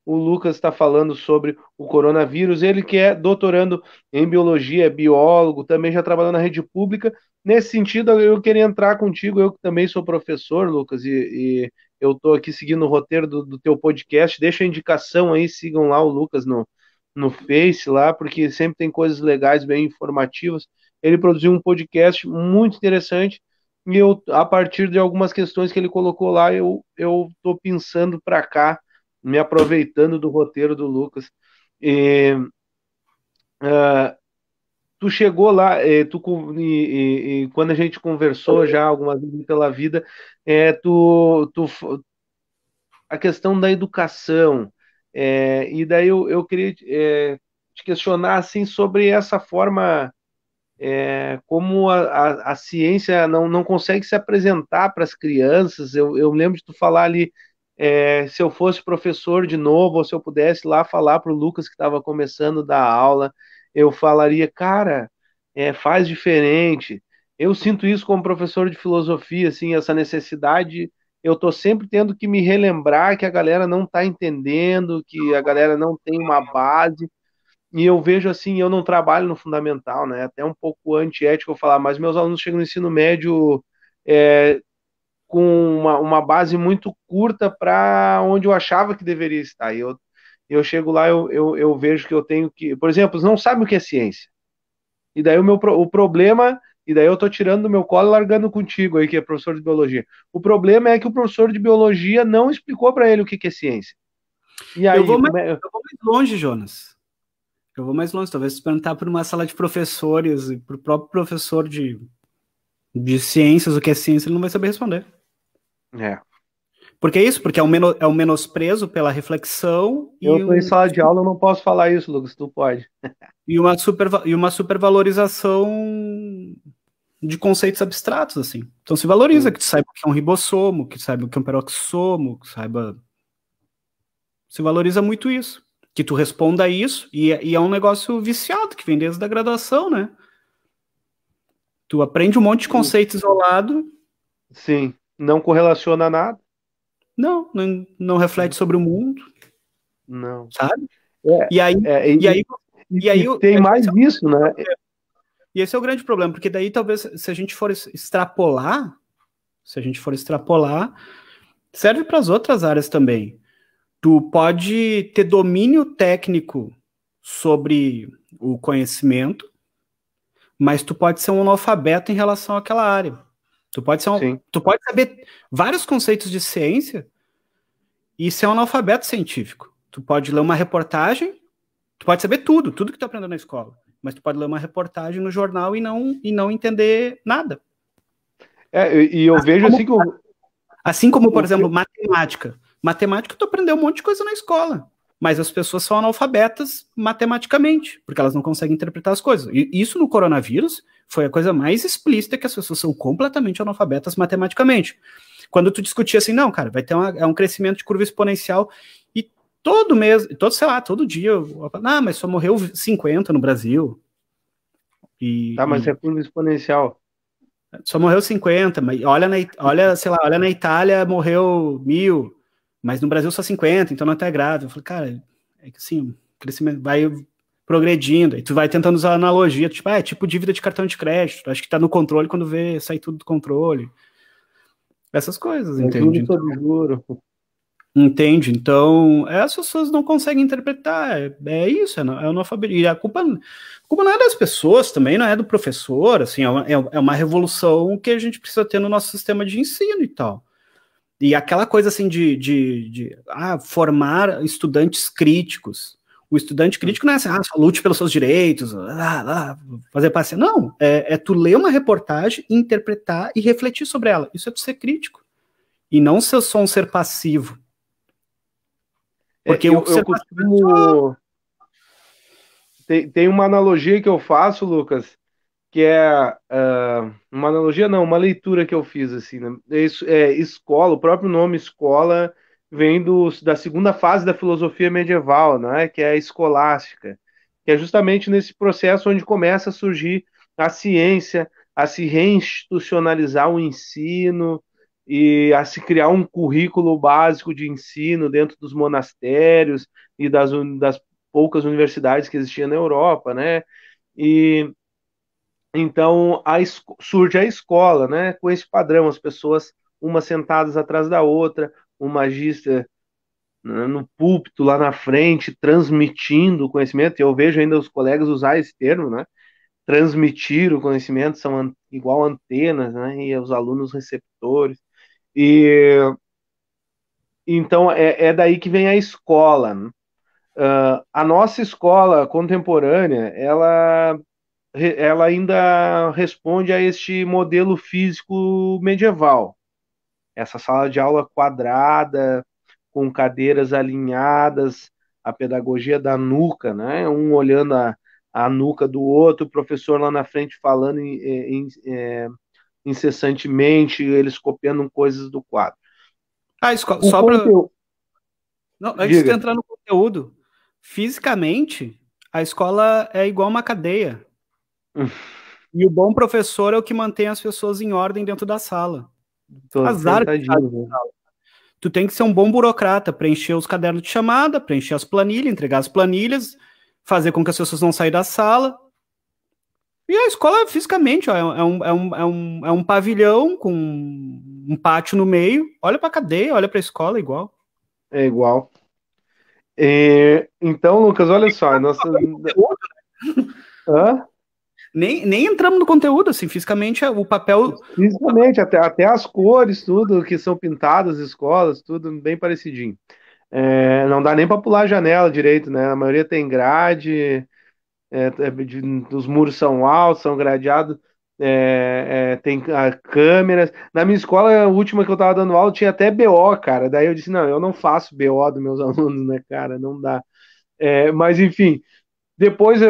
o Lucas está falando sobre o coronavírus, ele que é doutorando em biologia, é biólogo, também já trabalhou na rede pública. Nesse sentido, eu queria entrar contigo, eu que também sou professor, Lucas, e eu estou aqui seguindo o roteiro do teu podcast, deixa a indicação aí, sigam lá o Lucas no Face lá, porque sempre tem coisas legais, bem informativas. Ele produziu um podcast muito interessante, e eu, a partir de algumas questões que ele colocou lá, eu estou pensando para cá, me aproveitando do roteiro do Lucas. Tu chegou lá, quando a gente conversou já algumas vezes pela vida, a questão da educação, e daí eu queria te questionar assim, sobre essa forma como a ciência não consegue se apresentar para as crianças. Eu lembro de tu falar ali, se eu fosse professor de novo, ou se eu pudesse lá falar para o Lucas que estava começando a dar aula, eu falaria, cara, faz diferente. Eu sinto isso como professor de filosofia, assim, essa necessidade. Eu estou sempre tendo que me relembrar que a galera não está entendendo, que a galera não tem uma base. E eu vejo assim, eu não trabalho no fundamental, né? Até um pouco antiético eu falar, mas meus alunos chegam no ensino médio com uma base muito curta para onde eu achava que deveria estar. E eu chego lá, eu vejo que eu tenho que... Por exemplo, eles não sabem o que é ciência. E daí o problema... E daí eu tô tirando do meu colo e largando contigo aí, que é professor de biologia. O problema é que o professor de biologia não explicou para ele o que é ciência. E aí, eu vou mais longe, Jonas. Eu vou mais longe, talvez se perguntar para uma sala de professores e para o próprio professor de ciências o que é ciência, ele não vai saber responder. Porque é isso, porque é um menosprezo pela reflexão. Eu estou em sala de aula, eu não posso falar isso, Lucas, tu pode. E uma supervalorização de conceitos abstratos, assim. Então se valoriza que tu saiba o que é um ribossomo, que saiba o que é um peroxissomo, que saiba... Se valoriza muito isso. Que tu responda a isso, e é um negócio viciado, que vem desde a graduação, né? Tu aprende um monte de conceito isolado. Sim, não correlaciona nada. Não reflete sobre o mundo. Não. Sabe? E aí tem mais isso, né? E esse é o grande problema, porque daí talvez, se a gente for extrapolar, serve para as outras áreas também. Tu pode ter domínio técnico sobre o conhecimento, mas tu pode ser um analfabeto em relação àquela área. Tu pode saber vários conceitos de ciência e ser um analfabeto científico. Tu pode ler uma reportagem, tu pode saber tudo que tu aprendeu na escola, mas tu pode ler uma reportagem no jornal e não entender nada. E eu vejo assim que... Assim como, por exemplo, matemática. Matemática, tu aprendeu um monte de coisa na escola, mas as pessoas são analfabetas matematicamente, porque elas não conseguem interpretar as coisas. E isso no coronavírus foi a coisa mais explícita, que as pessoas são completamente analfabetas matematicamente. Quando tu discutia assim, não, cara, vai ter um crescimento de curva exponencial, e todo mês, todo dia, mas só morreu 50 no Brasil. Mas é curva exponencial. Só morreu 50, mas olha na Itália morreu 1.000, mas no Brasil só 50, então não é grave. Eu falei, cara, é que assim, o crescimento vai progredindo, aí tu vai tentando usar analogia, tipo, é tipo dívida de cartão de crédito, acho que tá no controle quando vê sair tudo do controle. Essas coisas, entende? Juro sobre juro. Entende? Então, as pessoas não conseguem interpretar. É isso, é analfabetismo. E a culpa não é das pessoas também, não é do professor. Assim, é uma revolução que a gente precisa ter no nosso sistema de ensino e tal. E aquela coisa assim de formar estudantes críticos. O estudante crítico não é assim, só lute pelos seus direitos, fazer passe. Não, é tu ler uma reportagem, interpretar e refletir sobre ela. Isso é tu ser crítico. E não ser só um ser passivo. Porque eu costumo... Tem uma analogia que eu faço, Lucas, que é uma analogia, não, uma leitura que eu fiz, assim, né? Escola, o próprio nome escola vem da segunda fase da filosofia medieval, né? Que é a escolástica, que é justamente nesse processo onde começa a surgir a ciência, a se reinstitucionalizar o ensino e a se criar um currículo básico de ensino dentro dos monastérios e das poucas universidades que existiam na Europa, né? E então surge a escola, né? Com esse padrão, as pessoas umas sentadas atrás da outra, o magista, né, no púlpito lá na frente, transmitindo o conhecimento. Eu vejo ainda os colegas usar esse termo, né? Transmitir o conhecimento, são igual antenas, né? E os alunos receptores. E então é daí que vem a escola, né? A nossa escola contemporânea, ela ainda responde a este modelo físico medieval. Essa sala de aula quadrada, com cadeiras alinhadas, a pedagogia da nuca, né? Um olhando a nuca do outro, o professor lá na frente falando incessantemente, eles copiando coisas do quadro. Só para... Antes de Diga. entrar no conteúdo, fisicamente, a escola é igual uma cadeia. E o bom professor é o que mantém as pessoas em ordem dentro da sala. Azar que faz Né? Tu tem que ser um bom burocrata, preencher os cadernos de chamada, preencher as planilhas, entregar as planilhas, fazer com que as pessoas não saiam da sala. E a escola, fisicamente, ó, é um pavilhão com um pátio no meio. Olha para a cadeia, olha para a escola, igual. É igual. Então, Lucas, olha só. Nossa... Hã? Nem entramos no conteúdo, assim, fisicamente o papel... Fisicamente, até as cores, tudo que são pintadas, escolas, tudo bem parecidinho. Não dá nem para pular a janela direito, né? A maioria tem grade, os muros são altos, são gradeados, tem câmeras. Na minha escola, a última que eu tava dando aula, tinha até BO, cara. Daí eu disse, não, eu não faço BO dos meus alunos, né, cara? Não dá. Mas, enfim... Depois,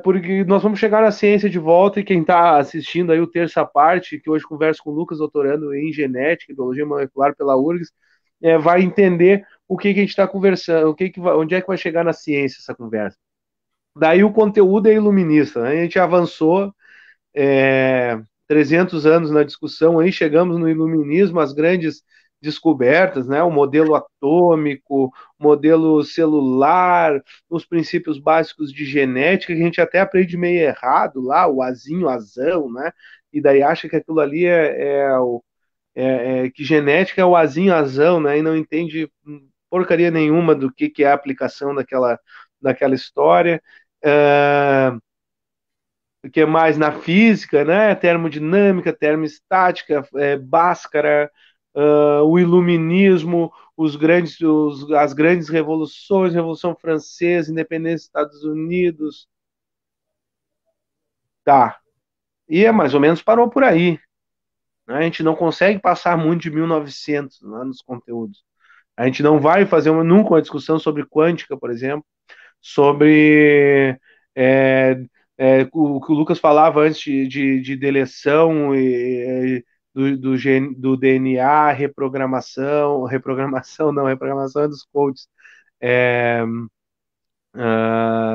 porque nós vamos chegar na ciência de volta e quem está assistindo aí o terça parte, que hoje converso com o Lucas, doutorando em genética e biologia molecular pela URGS, vai entender o que a gente está conversando, onde é que vai chegar na ciência essa conversa. Daí o conteúdo é iluminista, né? A gente avançou 300 anos na discussão, aí chegamos no iluminismo, as grandes descobertas, né? O modelo atômico, modelo celular, os princípios básicos de genética, que a gente até aprende meio errado lá, o azinho, azão, né? E daí acha que aquilo ali que genética é o azinho, azão, né? E não entende porcaria nenhuma do que é a aplicação daquela história. O que é mais na física, né? Termodinâmica, termoestática, Bhaskara, o iluminismo, as grandes revoluções, Revolução Francesa, Independência dos Estados Unidos. Tá. E mais ou menos parou por aí. Né? A gente não consegue passar muito de 1900, né, nos conteúdos. A gente não vai fazer nunca uma discussão sobre quântica, por exemplo, sobre o que o Lucas falava antes de deleção do DNA, reprogramação não, reprogramação é dos codes,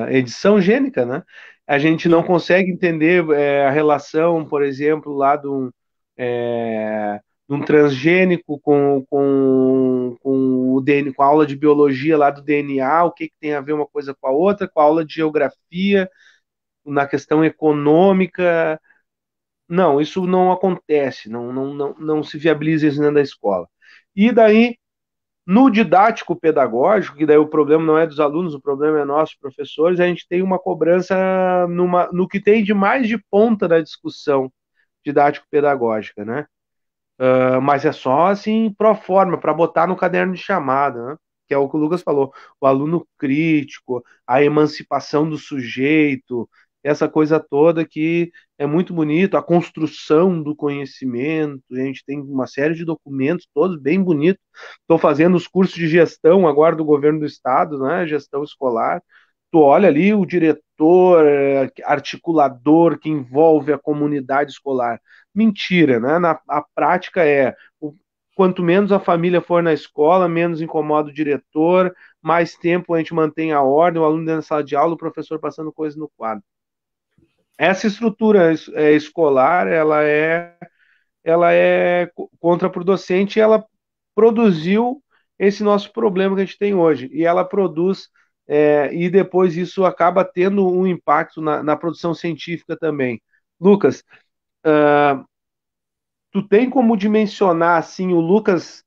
edição gênica, né? A gente não consegue entender a relação, por exemplo, lá um transgênico com o DNA, com a aula de biologia lá do DNA, o que tem a ver uma coisa com a outra, com a aula de geografia, na questão econômica. Não, isso não acontece, não se viabiliza isso dentro da escola. E daí, no didático pedagógico, que daí o problema não é dos alunos, o problema é nosso, professores, a gente tem uma cobrança no que tem de mais de ponta da discussão didático-pedagógica, né? Mas é só assim, pro forma, para botar no caderno de chamada, né? Que é o que o Lucas falou, o aluno crítico, a emancipação do sujeito, essa coisa toda que é muito bonito, a construção do conhecimento, a gente tem uma série de documentos, todos bem bonitos. Estou fazendo os cursos de gestão agora do governo do estado, né? Gestão escolar. Tu olha ali o diretor, articulador que envolve a comunidade escolar. Mentira, né? A prática quanto menos a família for na escola, menos incomoda o diretor, mais tempo a gente mantém a ordem, o aluno dentro da sala de aula, o professor passando coisas no quadro. Essa estrutura escolar, ela é contraproducente e ela produziu esse nosso problema que a gente tem hoje. E ela produz, e depois isso acaba tendo um impacto na produção científica também. Lucas, tu tem como dimensionar, assim, o Lucas,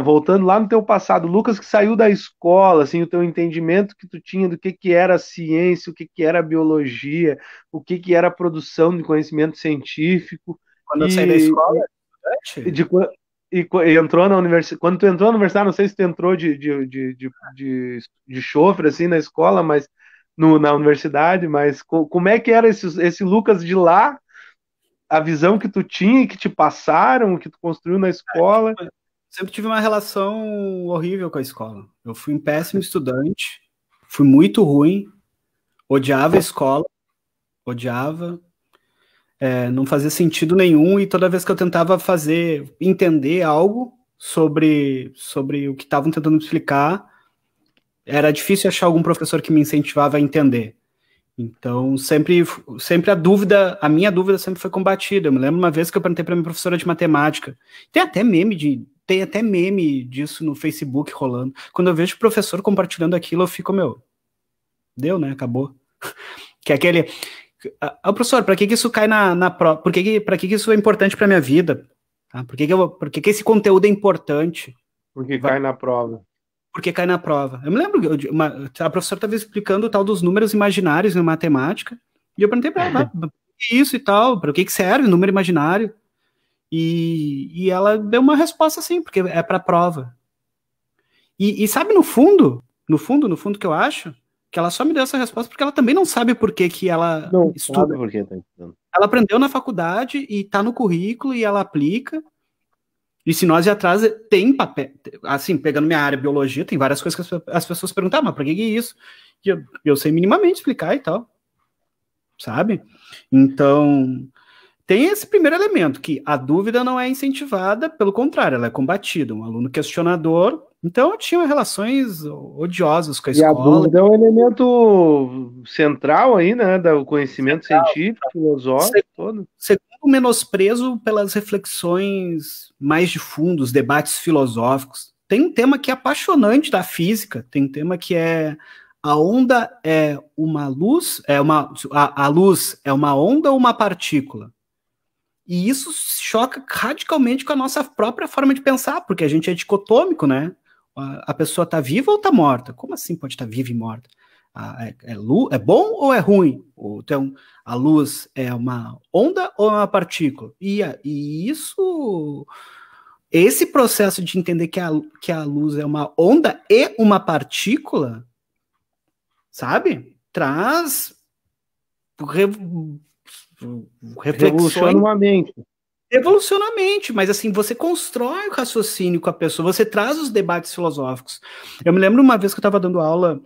voltando lá no teu passado, o Lucas que saiu da escola, assim, o teu entendimento que tu tinha do que era a ciência, o que era a biologia, o que era a produção de conhecimento científico. Quando eu saí da escola, e entrou na universidade. Quando tu entrou na universidade, não sei se tu entrou de chofre, assim, na escola, mas na universidade, mas como é que era esse Lucas de lá, a visão que tu tinha, que te passaram, que tu construiu na escola? Sempre tive uma relação horrível com a escola. Eu fui um péssimo estudante, fui muito ruim, odiava a escola, odiava, não fazia sentido nenhum, e toda vez que eu tentava entender algo sobre o que estavam tentando me explicar, era difícil achar algum professor que me incentivava a entender. Então, sempre a minha dúvida sempre foi combatida. Eu me lembro uma vez que eu perguntei para minha professora de matemática. Tem até meme disso no Facebook rolando. Quando eu vejo o professor compartilhando aquilo, eu fico, deu, né? Acabou. Que é aquele... professor, para que isso cai na prova? Para que isso é importante para minha vida? Tá? Por que esse conteúdo é importante? Porque cai na prova. Porque cai na prova. Eu me lembro, a professora estava explicando o tal dos números imaginários em matemática, e eu perguntei para ela, o que é isso e tal, para o que serve o número imaginário? E ela deu uma resposta assim, porque é para prova. E sabe, no fundo que eu acho, que ela só me deu essa resposta porque ela também não sabe por que ela não estuda. Sabe por que tá estudando. Ela aprendeu na faculdade e está no currículo e ela aplica. E se nós de atrás tem papel, assim, pegando minha área biologia, tem várias coisas que as pessoas perguntam, mas por que é isso? E eu sei minimamente explicar e tal, sabe? Então, tem esse primeiro elemento, que a dúvida não é incentivada, pelo contrário, ela é combatida, um aluno questionador. Então, eu tinha relações odiosas com a escola. E a dúvida é um elemento central aí, né, do conhecimento científico, filosófico, todo. Segundo o menosprezo pelas reflexões mais de fundo, os debates filosóficos. Tem um tema que é apaixonante da física, tem um tema que é a onda é uma luz, a luz é uma onda ou uma partícula? E isso choca radicalmente com a nossa própria forma de pensar, porque a gente é dicotômico, né? A pessoa está viva ou está morta? Como assim pode estar viva e morta? É bom ou é ruim? Então, a luz é uma onda ou é uma partícula? E esse processo de entender que a luz é uma onda e uma partícula, sabe? Traz reflexões. Evolucionamente, mas assim, você constrói o raciocínio com a pessoa, você traz os debates filosóficos. Eu me lembro uma vez que eu estava dando aula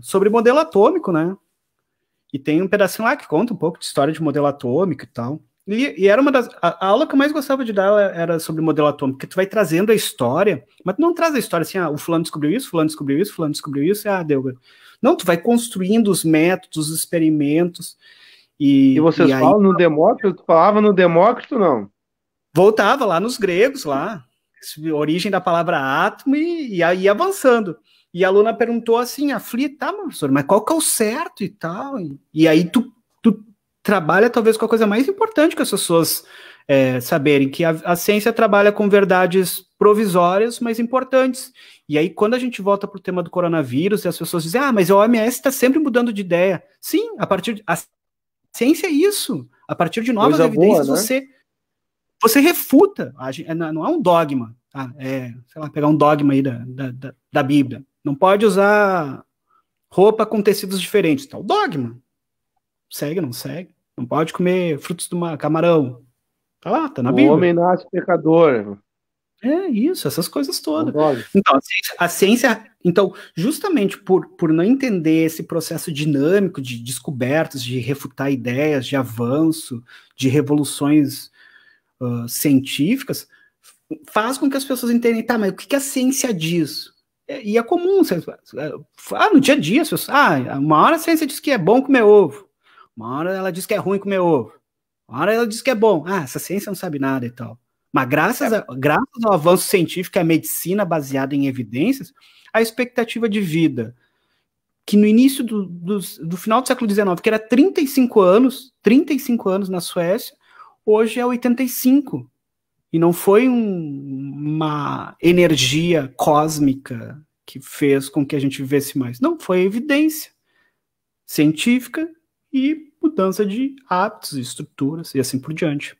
sobre modelo atômico, né? E tem um pedacinho lá que conta um pouco de história de modelo atômico e tal. E era a aula que eu mais gostava de dar era sobre modelo atômico, porque tu vai trazendo a história, mas tu não traz a história assim, o fulano descobriu isso, fulano descobriu isso, fulano descobriu isso, deu. Não, tu vai construindo os métodos, os experimentos. E vocês falam no Demócrito? Tu falava no Demócrito, não? voltava lá nos gregos, lá, origem da palavra átomo, e aí avançando. E a aluna perguntou assim, aflita, professor, mas qual que é o certo e tal? E aí tu trabalha talvez com a coisa mais importante que as pessoas saberem, que a ciência trabalha com verdades provisórias, mas importantes. E aí, quando a gente volta para o tema do coronavírus, e as pessoas dizem, mas a OMS está sempre mudando de ideia. Sim, a ciência é isso. A partir de novas evidências, boa, né? Você refuta. Não é um dogma. Sei lá, pegar um dogma aí da Bíblia. Não pode usar roupa com tecidos diferentes. Tá, o dogma. Segue, não segue. Não pode comer frutos do mar, camarão. Tá lá, tá na Bíblia. O homem nasce pecador. É isso, essas coisas todas. Então, a ciência, então, justamente por não entender esse processo dinâmico de descobertas, de refutar ideias, de avanço, de revoluções científicas, faz com que as pessoas entendam, tá, mas o que a ciência diz? E é comum, no dia a dia, as pessoas, uma hora a ciência diz que é bom comer ovo, uma hora ela diz que é ruim comer ovo, uma hora ela diz que é bom, essa ciência não sabe nada e tal. Mas graças ao avanço científico e à medicina baseada em evidências, a expectativa de vida, que no início do final do século XIX, que era 35 anos na Suécia, hoje é 85. E não foi uma energia cósmica que fez com que a gente vivesse mais. Não, foi evidência científica e mudança de hábitos, estruturas e assim por diante.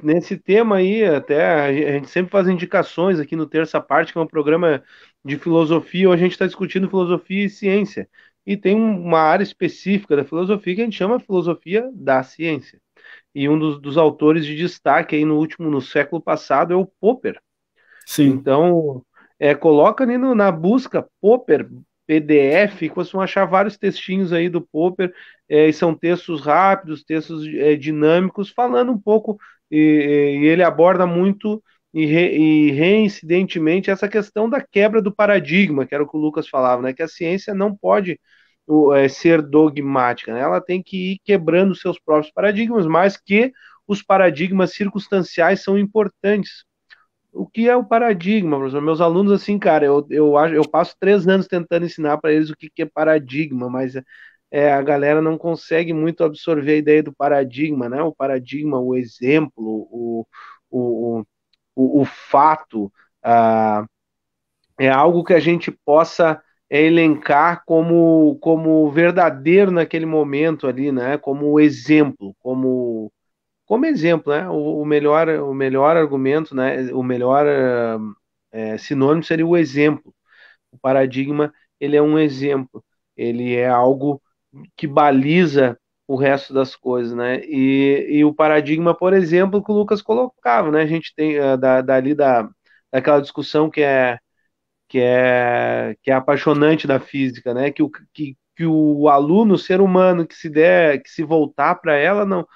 Nesse tema aí, até a gente sempre faz indicações aqui no Terça Parte, que é um programa de filosofia, onde a gente está discutindo filosofia e ciência. E tem uma área específica da filosofia que a gente chama filosofia da ciência. E um dos autores de destaque aí no século passado é o Popper. Sim. Então, coloca ali na busca Popper, PDF, que vocês vão achar vários textinhos aí do Popper, e são textos rápidos, textos dinâmicos, falando um pouco, e ele aborda muito e reincidentemente essa questão da quebra do paradigma, que era o que o Lucas falava, né? Que a ciência não pode ser dogmática, né? Ela tem que ir quebrando seus próprios paradigmas, mas que os paradigmas circunstanciais são importantes. O que é o paradigma, professor? Meus alunos, assim, cara, eu passo 3 anos tentando ensinar para eles o que é paradigma, mas a galera não consegue muito absorver a ideia do paradigma, né? O paradigma, o exemplo, o fato, é algo que a gente possa elencar como verdadeiro naquele momento ali, né? Como exemplo, como exemplo, né? O melhor argumento, né? O melhor sinônimo seria o exemplo. O paradigma, ele é um exemplo. Ele é algo que baliza o resto das coisas, né? E o paradigma, por exemplo, que o Lucas colocava, né? A gente tem daquela discussão que é apaixonante da física, né? Que o aluno, o ser humano, que se voltar para ela, não,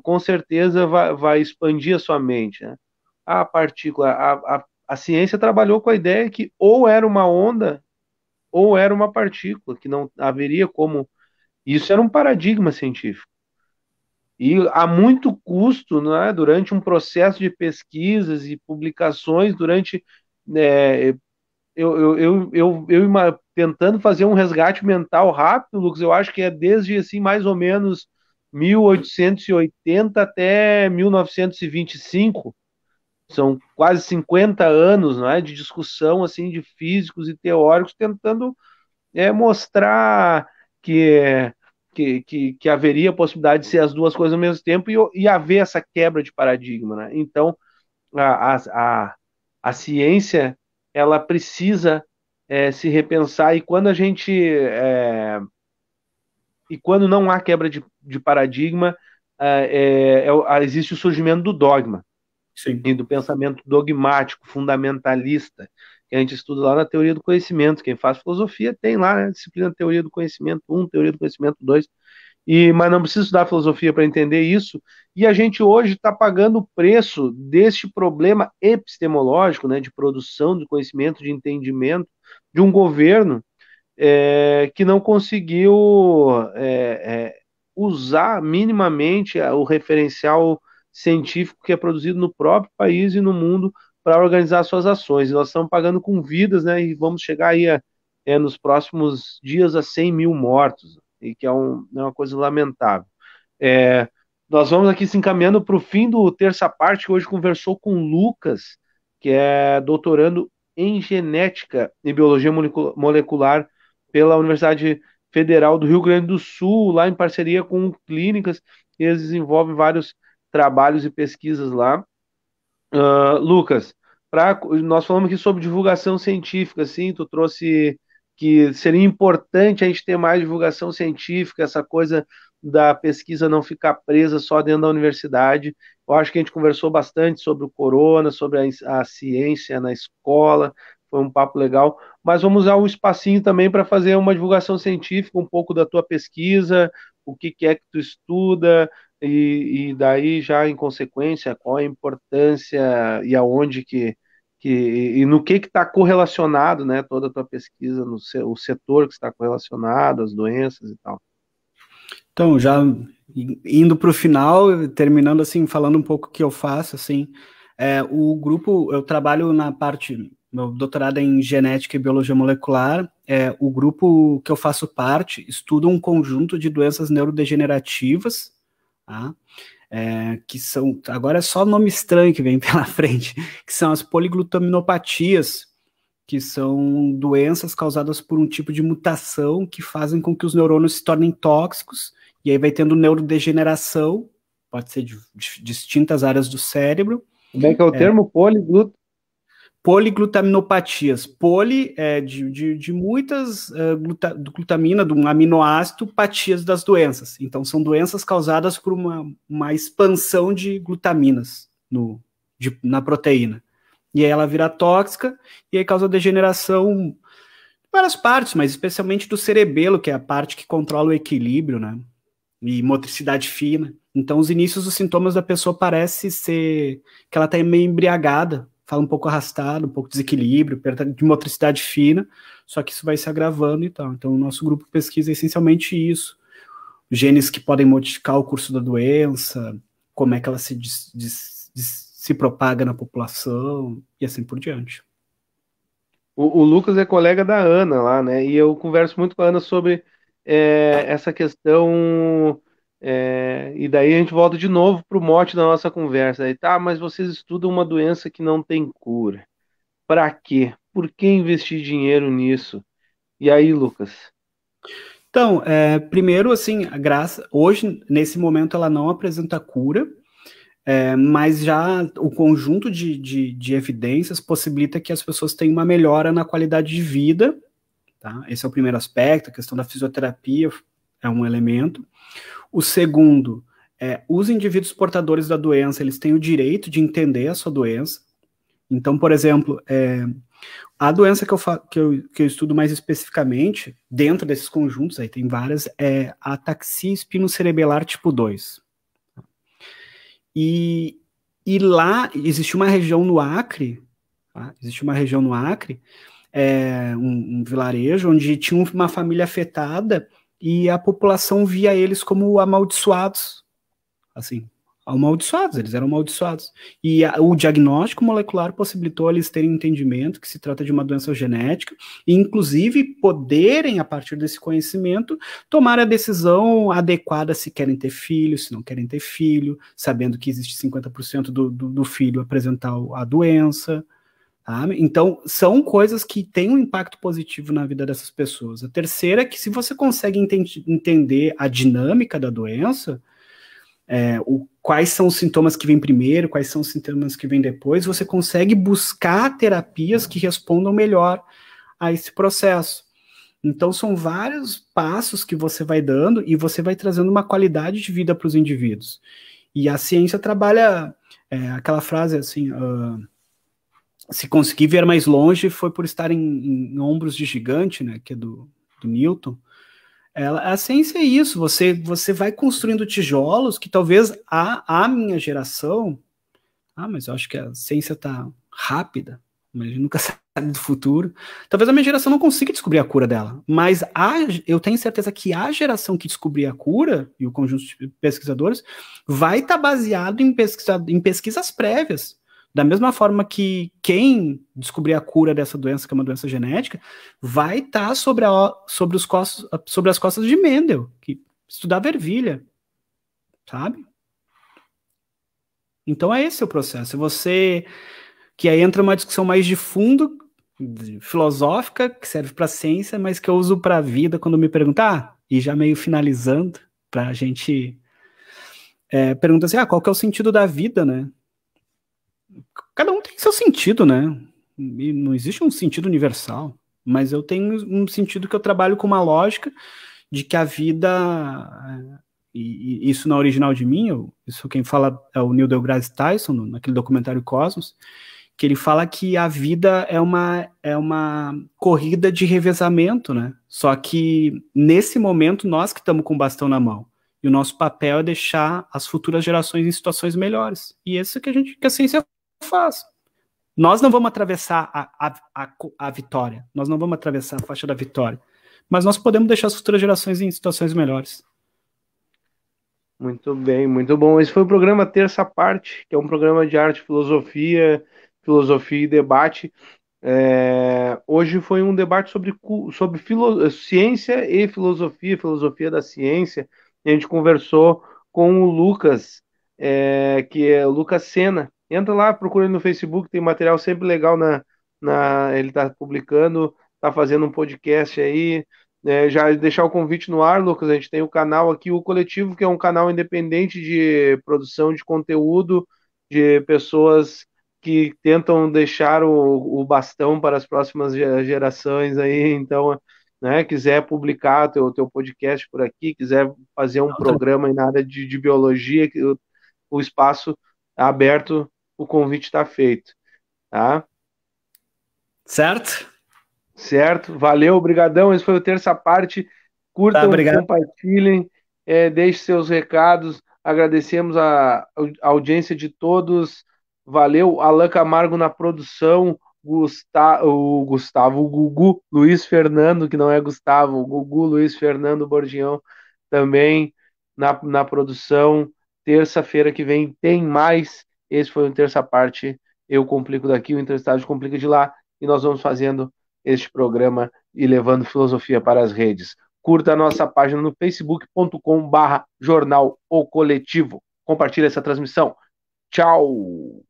com certeza vai expandir a sua mente, né? A partícula, a ciência trabalhou com a ideia que ou era uma onda ou era uma partícula, que não haveria como. Isso era um paradigma científico. E há muito custo, né, durante um processo de pesquisas e publicações, durante tentando fazer um resgate mental rápido, Lucas, eu acho que é desde assim mais ou menos 1880 até 1925, são quase 50 anos, não é, de discussão assim de físicos e teóricos tentando mostrar que haveria a possibilidade de ser as duas coisas ao mesmo tempo e haver essa quebra de paradigma, né? Então a ciência ela precisa se repensar e quando não há quebra de paradigma existe o surgimento do dogma. Sim. E do pensamento dogmático, fundamentalista, que a gente estuda lá na teoria do conhecimento. Quem faz filosofia tem lá, né, disciplina teoria do conhecimento 1, teoria do conhecimento 2, mas não precisa estudar filosofia para entender isso, e a gente hoje está pagando o preço deste problema epistemológico, né, de produção de conhecimento, de entendimento, de um governo que não conseguiu usar minimamente o referencial científico que é produzido no próprio país e no mundo para organizar suas ações. E nós estamos pagando com vidas, né? E vamos chegar aí nos próximos dias a 100 mil mortos, e que é uma coisa lamentável. Nós vamos aqui se encaminhando para o fim do Terça Parte, que hoje conversou com o Lucas, que é doutorando em genética e biologia molecular pela Universidade Federal do Rio Grande do Sul, lá em parceria com clínicas, e eles desenvolvem vários trabalhos e pesquisas lá. Lucas, nós falamos aqui sobre divulgação científica, assim, tu trouxe que seria importante a gente ter mais divulgação científica, essa coisa da pesquisa não ficar presa só dentro da universidade. Eu acho que a gente conversou bastante sobre o corona, sobre a ciência na escola, foi um papo legal, mas vamos usar um espacinho também para fazer uma divulgação científica, um pouco da tua pesquisa, o que é que tu estuda, e daí já em consequência, qual a importância e aonde e no que está correlacionado, né, toda a tua pesquisa, o setor que está correlacionado, as doenças e tal. Então, já indo para o final, terminando assim, falando um pouco o que eu faço, assim, o grupo, eu trabalho na parte, meu doutorado é em genética e biologia molecular, o grupo que eu faço parte estuda um conjunto de doenças neurodegenerativas, tá? Que são, agora é só nome estranho que vem pela frente, que são as poliglutaminopatias, que são doenças causadas por um tipo de mutação que fazem com que os neurônios se tornem tóxicos, e aí vai tendo neurodegeneração, pode ser de distintas áreas do cérebro. Como é que é o termo? Poliglutaminopatias. Poli é de muitas glutamina, de um aminoácido, patias das doenças. Então, são doenças causadas por uma expansão de glutaminas na proteína. E aí ela vira tóxica, e aí causa degeneração em várias partes, mas especialmente do cerebelo, que é a parte que controla o equilíbrio, né? E motricidade fina. Então, os inícios dos sintomas da pessoa parece ser que ela está meio embriagada, fala um pouco arrastado, um pouco de desequilíbrio, perda de motricidade fina, só que isso vai se agravando e tal. Então, o nosso grupo pesquisa essencialmente isso. Genes que podem modificar o curso da doença, como é que ela se propaga na população, e assim por diante. O Lucas é colega da Ana lá, né? E eu converso muito com a Ana sobre essa questão, e daí a gente volta de novo para o mote da nossa conversa. Aí, tá, mas vocês estudam uma doença que não tem cura. Para quê? Por que investir dinheiro nisso? E aí, Lucas? Então, primeiro, assim, hoje, nesse momento, ela não apresenta cura, mas já o conjunto de evidências possibilita que as pessoas tenham uma melhora na qualidade de vida, tá? Esse é o primeiro aspecto, a questão da fisioterapia é um elemento. O segundo, os indivíduos portadores da doença, eles têm o direito de entender a sua doença. Então, por exemplo, a doença que eu estudo mais especificamente, dentro desses conjuntos, aí tem várias, é a ataxia espinocerebelar tipo 2. E lá existe uma região no Acre, tá? Um vilarejo onde tinha uma família afetada e a população via eles como amaldiçoados, assim, eles eram amaldiçoados. E o diagnóstico molecular possibilitou eles terem entendimento que se trata de uma doença genética e, inclusive, poderem, a partir desse conhecimento, tomar a decisão adequada se querem ter filho, se não querem ter filho, sabendo que existe 50% do filho apresentar a doença. Tá? Então, são coisas que têm um impacto positivo na vida dessas pessoas. A terceira é que, se você consegue entender a dinâmica da doença, quais são os sintomas que vêm primeiro, quais são os sintomas que vêm depois, você consegue buscar terapias que respondam melhor a esse processo. Então, são vários passos que você vai dando e você vai trazendo uma qualidade de vida para os indivíduos. E a ciência trabalha aquela frase assim, se conseguir ver mais longe foi por estar em ombros de gigante, né, que é do Newton. A ciência é isso, você vai construindo tijolos que talvez a minha geração, mas eu acho que a ciência está rápida, mas a gente nunca sabe do futuro. Talvez a minha geração não consiga descobrir a cura dela, mas eu tenho certeza que a geração que descobrir a cura, e o conjunto de pesquisadores, vai estar baseado em pesquisas prévias. Da mesma forma que quem descobrir a cura dessa doença, que é uma doença genética, vai estar sobre as costas de Mendel, que estudava ervilha, sabe? Então é esse o processo. Que aí entra uma discussão mais de fundo, filosófica, que serve para a ciência, mas que eu uso para a vida quando me perguntar, e já meio finalizando, para a gente pergunta assim, qual que é o sentido da vida, né? Cada um tem seu sentido, né? E não existe um sentido universal, mas eu tenho um sentido que eu trabalho com uma lógica de que a vida, e isso na original de mim, isso quem fala é o Neil deGrasse Tyson, naquele documentário Cosmos, que ele fala que a vida é uma corrida de revezamento, né? Só que nesse momento nós que estamos com o bastão na mão. E o nosso papel é deixar as futuras gerações em situações melhores. E isso que a ciência faz. Nós não vamos atravessar a vitória. Nós não vamos atravessar a faixa da vitória. Mas nós podemos deixar as futuras gerações em situações melhores. Muito bem, muito bom. Esse foi o programa Terça Parte, que é um programa de arte, filosofia e debate. Hoje foi um debate sobre ciência e filosofia da ciência. A gente conversou com o Lucas, que é o Lucas Sena. Entra lá, procura ele no Facebook, tem material sempre legal ele está publicando, está fazendo um podcast aí. Já deixar o convite no ar, Lucas, a gente tem o canal aqui, o Coletivo, que é um canal independente de produção de conteúdo, de pessoas que tentam deixar o bastão para as próximas gerações aí, então, né, quiser publicar teu podcast por aqui, quiser fazer um programa na área de biologia, que o espaço é aberto, o convite está feito, tá? Certo? Certo, valeu, obrigadão, esse foi o Terça Parte, curtam, compartilhem, deixem seus recados, agradecemos a audiência de todos, valeu, Alan Camargo na produção, o Gugu, Luiz Fernando, que não é Gustavo, o Gugu, Luiz Fernando Borgião, também na produção, terça-feira que vem tem mais, esse foi o Terça Parte, eu complico daqui, o entrevistado complica de lá, e nós vamos fazendo este programa e levando filosofia para as redes. Curta a nossa página no facebook.com/jornal O Coletivo. Compartilhe essa transmissão. Tchau!